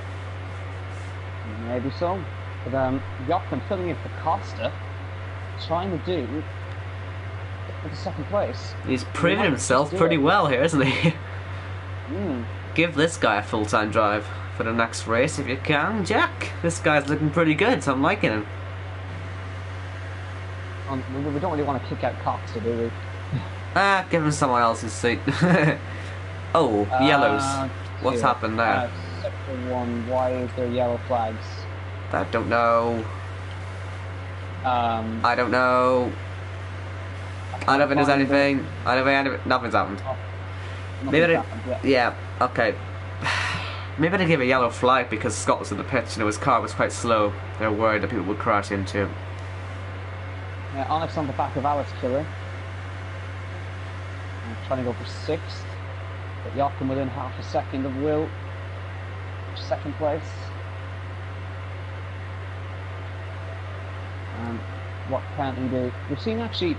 Maybe so. But Joachim filling in for Costa, trying to do for the second place. He's proven himself pretty well here, isn't he? Give this guy a full-time drive for the next race if you can, Jack. This guy's looking pretty good, so I'm liking him. We don't really want to kick out Costa, do we? Give him someone else's seat. Oh, yellows. What's happened there? Sector 1, why is there yellow flags? I don't know. I don't know. I don't think there's anything. I don't think nothing's happened. Maybe yeah, okay. Maybe they gave a yellow flag because Scott was in the pitch and his car was quite slow. They were worried that people would crash into him. Yeah, Onyx on the back of Alex Killer. Trying to go for 6th. But Joachim within half a second of Will. Second place. And what can he do? We've seen actually,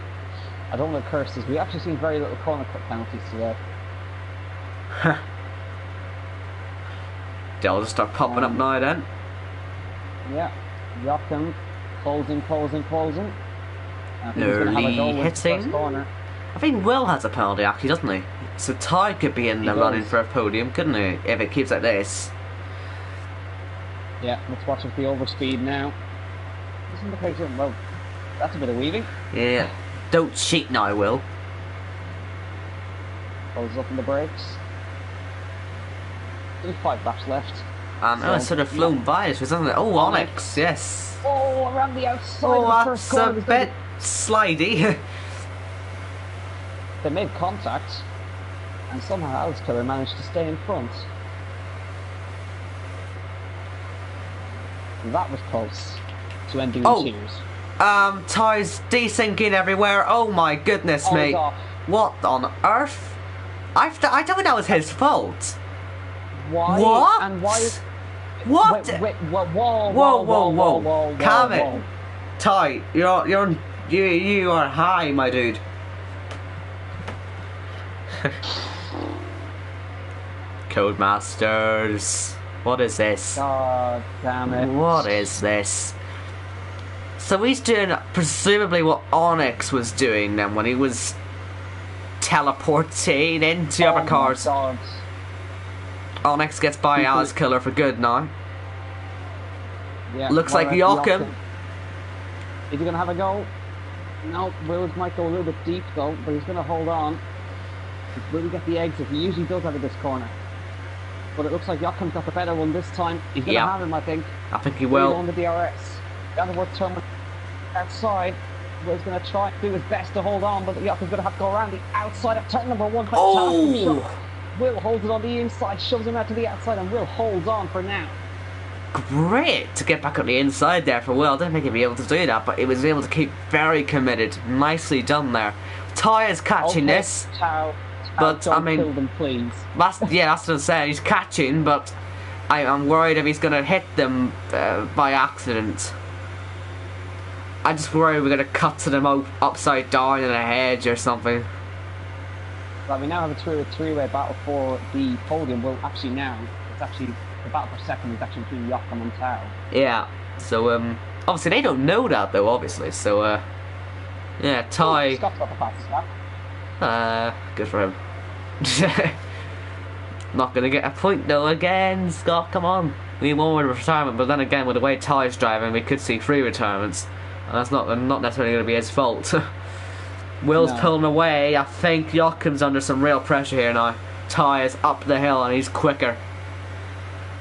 I don't want to curse this, we've actually seen very little corner cut penalties today. They'll just start popping up now then. Yeah, Joachim closing. Nearly hitting. I think Will has a penalty actually, doesn't he? So Ty could be in the running for a podium, couldn't he? If it keeps like this. Yeah, let's watch if the overspeed now. Isn't the case of, well, that's a bit of weaving. Yeah. Don't cheat now, Will. Pulls up in the brakes. Only 5 laps left. And so, it's sort of flown by us, isn't it? Oh, Onyx, yes. Oh, around the outside of the first corner. That's a bit slidey. They made contact, and somehow Alex Killer managed to stay in front. That was close to ending in cheers. Ty's desyncing everywhere. Oh my goodness me. What on earth? I don't think that was his fault. Why? What? And why is... What? Wait, whoa. Calm it. Ty, you are high, my dude. Codemasters. What is this? God damn it. What is this? So he's doing presumably what Onyx was doing then when he was teleporting into other cars. Onyx gets by Alice Killer for good now. Yeah, looks like Joachim. Is he going to have a go? No, Wills might go a little bit deep though, but he's going to hold on. Will he get the exit? He usually does out of this corner. But it looks like Joachim's got the better one this time. He's going to have him, I think. I think he will. On the DRS. Down the work turn outside. Will's going to try to do his best to hold on, but Joachim's going to have to go around the outside of turn number 1. Oh! Will holds it on the inside, shoves him out to the outside, and Will holds on for now. Great to get back on the inside there for Will. I didn't think he'd be able to do that, but he was able to keep very committed. Nicely done there. Ty is catching this. Tao, but I mean, kill them, please. that's what I'm saying. He's catching, but I'm worried if he's going to hit them by accident. I just worry we're going to cut to them upside down in a hedge or something. Well, we now have a three-way battle for the podium. Well, actually now, it's actually, the battle for second is actually between Joachim and Tao. Yeah, so, obviously they don't know that though, obviously, so, yeah, Ty... Scott's got the fastest lap. Good for him. Not going to get a point though again, Scott, come on. We need one more retirement, but then again, with the way Ty's driving, we could see 3 retirements. And that's not necessarily going to be his fault. Will's pulling away. I think Joachim's under some real pressure here now. Ty is up the hill and he's quicker.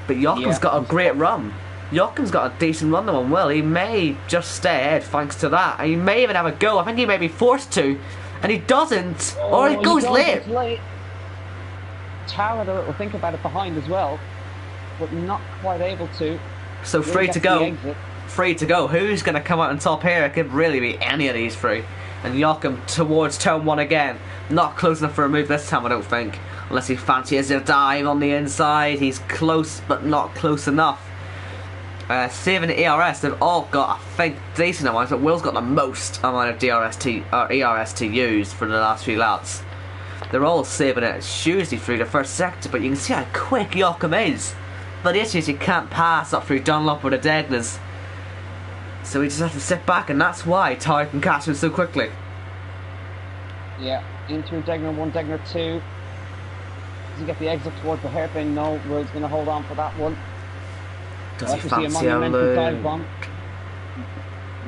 But Joachim's got a great run. Joachim's got a decent run on Will. He may just stay ahead thanks to that. And he may even have a go. I think he may be forced to. And he doesn't. Or he goes late. Tao had a little think about it behind as well. But not quite able to. So free to go. Free to go. Who's going to come out on top here? It could really be any of these three. And Joachim towards turn 1 again. Not close enough for a move this time, I don't think. Unless he fancies a dive on the inside. He's close, but not close enough. Saving the ERS, they've all got, I think, decent amounts, but Will's got the most amount of ERS to use for the last few laps. They're all saving it hugely through the first sector, but you can see how quick Joachim is. But the issue is you can't pass up through Dunlop or the Degners. So we just have to sit back, and that's why Ty can catch him so quickly. Yeah, in through Degner 1, Degner 2. Does he get the exit towards the hairpin? No, Will's going to hold on for that one. Does he fancy a dive bomb?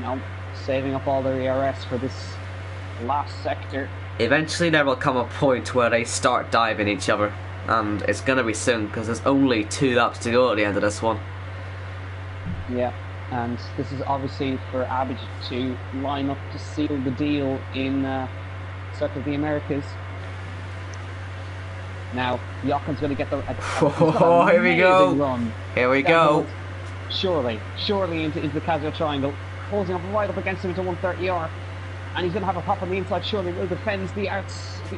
No, saving up all their ERS for this last sector. Eventually there will come a point where they start diving each other. And it's going to be soon, because there's only 2 laps to go at the end of this one. Yeah. And this is obviously for Abbott to line up to seal the deal in Circuit of the Americas. Now, Joachim's going to get the... Oh, here we go. Run. Here we go. Surely into the casual triangle. Holding up right up against him to 130R. And he's going to have a pop on the inside. Surely Will defends the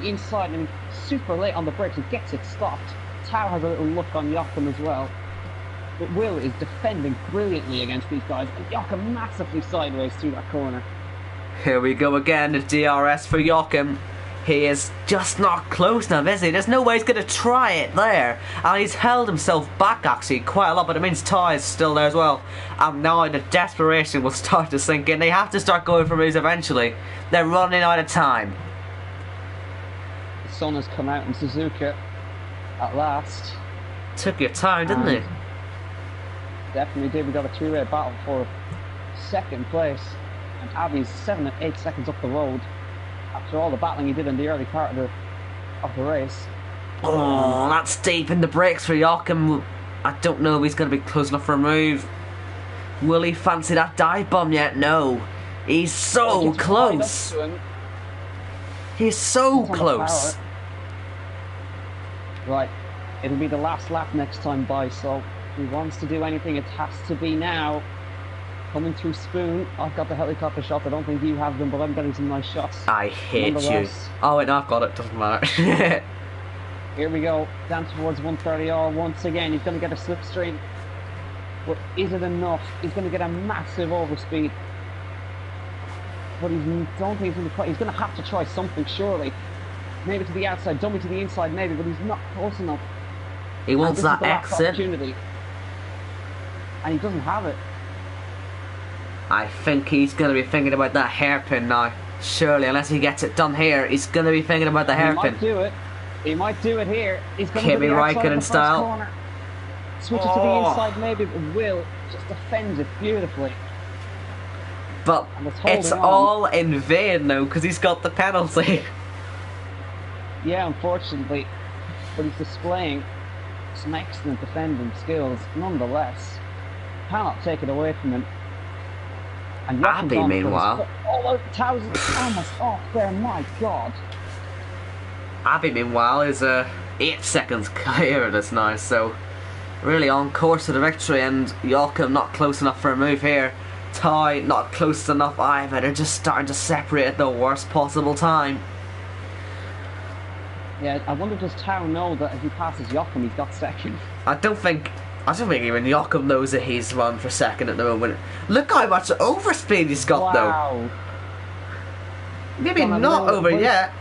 inside, and he's super late on the brakes and gets it stopped. Tao has a little look on Joachim as well. But Will is defending brilliantly against these guys, and Joachim massively sideways through that corner. Here we go again, the DRS for Joachim. He is just not close enough, is he? There's no way he's going to try it there. And he's held himself back, actually, quite a lot, but it means Ty is still there as well. And now the desperation will start to sink in. They have to start going for moves eventually. They're running out of time. The sun has come out in Suzuka at last. Took your time, didn't it? Definitely did. We got a 3-way battle for second place, and Abby's 7 and 8 seconds up the road after all the battling he did in the early part of the race. Oh, that's deep in the brakes for Joachim. I don't know if he's going to be close enough for a move. Will he fancy that dive bomb yet? No. He's so close. He's so close. Right, it'll be the last lap next time by, so if he wants to do anything, it has to be now. Coming through Spoon, I've got the helicopter shot. I don't think you have them, but I'm getting some nice shots. I hate you. Oh wait, no, I've got it. Doesn't matter. Here we go, down towards 130R once again. He's going to get a slipstream, but is it enough? He's going to get a massive overspeed, but don't think he's going to try. He's going to have to try something, surely. Maybe to the outside, dummy to the inside, maybe, but he's not close enough. He wants that exit, opportunity, and he doesn't have it. I think he's going to be thinking about that hairpin now. Surely, unless he gets it done here, he's going to be thinking about the hairpin. He might do it. He might do it here. He's going to Kimi Räikkönen style. Corner. Switches to the inside maybe, but Will just defends it beautifully. But it's all in vain though, because he's got the penalty. Yeah, unfortunately. But he's displaying some excellent defending skills nonetheless. Cannot take it away from him. And Abby, meanwhile. Oh, thousands almost off there, my god. Abby, meanwhile, is 8 seconds clear of this now, so really on course to the victory, and Joachim not close enough for a move here. Ty not close enough either. They're just starting to separate at the worst possible time. Yeah, I wonder does Tao know that if he passes Joachim, he's got second? I don't think I don't think even Joachim knows that he's run for second at the moment. Look how much overspeed he's got though. Maybe not over yet.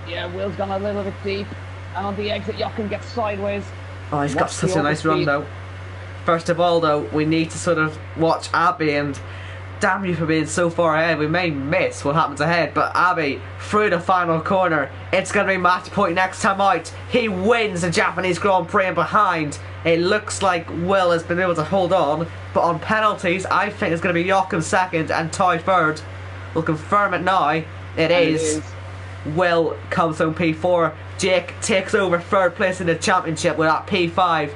Yeah, Will's gone a little bit deep. And on the exit, Joachim gets sideways. Oh, he's got such a nice run though. First of all though, we need to sort of watch Abby, and damn you for being so far ahead. We may miss what happens ahead, but Abby through the final corner. It's going to be match point next time out. He wins the Japanese Grand Prix, and behind it looks like Will has been able to hold on, but on penalties I think it's going to be Joachim second and Ty third. We'll confirm it now. It is. Will comes home P4. Jake takes over third place in the championship with that P5,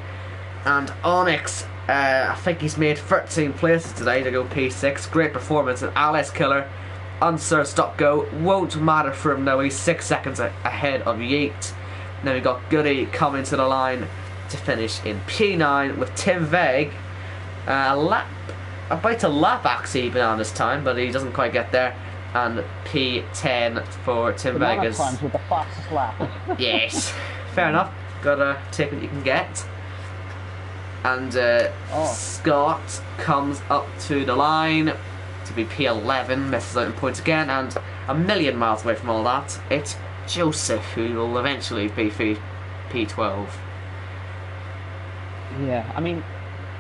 and Onyx, I think he's made 13 places today to go P6. Great performance, and Alice Killer, unserved stop go, won't matter for him though. He's 6 seconds ahead of Yeet. Now we've got Goody coming to the line to finish in P9 with Tim Veg. About a lap actually even on this time, but he doesn't quite get there. And P10 for Tim Vegas. With the fastest lap. Yes, fair enough. Gotta take what you can get. And Scott comes up to the line to be P11, misses out in points again, and a million miles away from all that, it's Joseph who will eventually be P12. Yeah, I mean,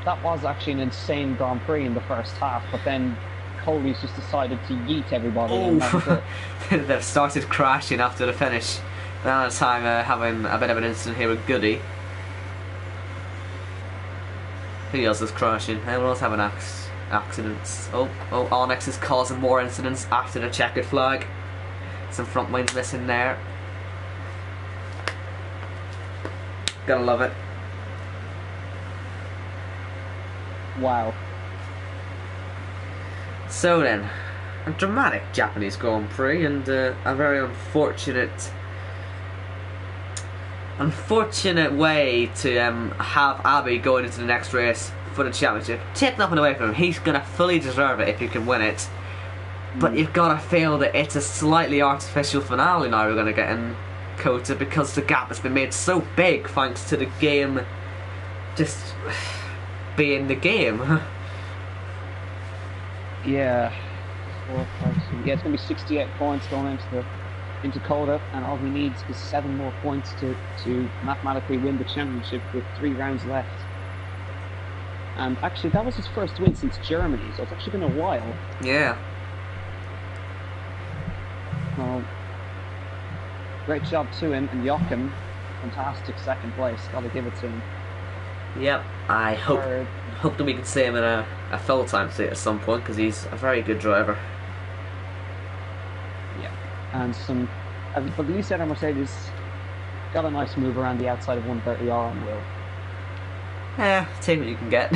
that was actually an insane Grand Prix in the first half, but then Coley's just decided to yeet everybody. Oh, they've started crashing after the finish. Now it's time having a bit of an incident here with Goody. Who else is crashing? Anyone else having accidents? Oh, Onyx is causing more incidents after the checkered flag. Some front wings missing there. Gotta love it. Wow. So then, a dramatic Japanese Grand Prix, and a very unfortunate way to have Abby going into the next race for the championship. Take nothing away from him, he's going to fully deserve it if he can win it. But you've got to feel that it's a slightly artificial finale now we're going to get in Kota, because the gap has been made so big thanks to the game just being the game. Yeah. Yeah, it's going to be 68 points going into Kota, and all he needs is 7 more points to mathematically win the championship with 3 rounds left. And actually, that was his first win since Germany, so it's actually been a while. Yeah. Well, great job to him, and Joachim, fantastic second place. Got to give it to him. Yep, I hope that we can see him in a full-time seat at some point, because he's a very good driver. Yeah, and but at least our Mercedes got a nice move around the outside of 130R on Will. Yeah, take what you can get.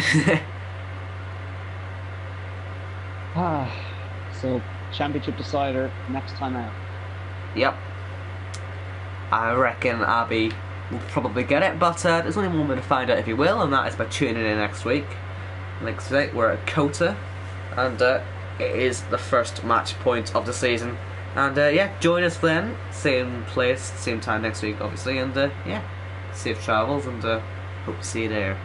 So championship decider next time out. Yep. I reckon Abby will probably get it, but there's only one way to find out if he will, and that is by tuning in next week. Next week we're at Kota, and it is the first match point of the season. And yeah, join us then, same place, same time next week obviously, and yeah, safe travels, and hope to see you there.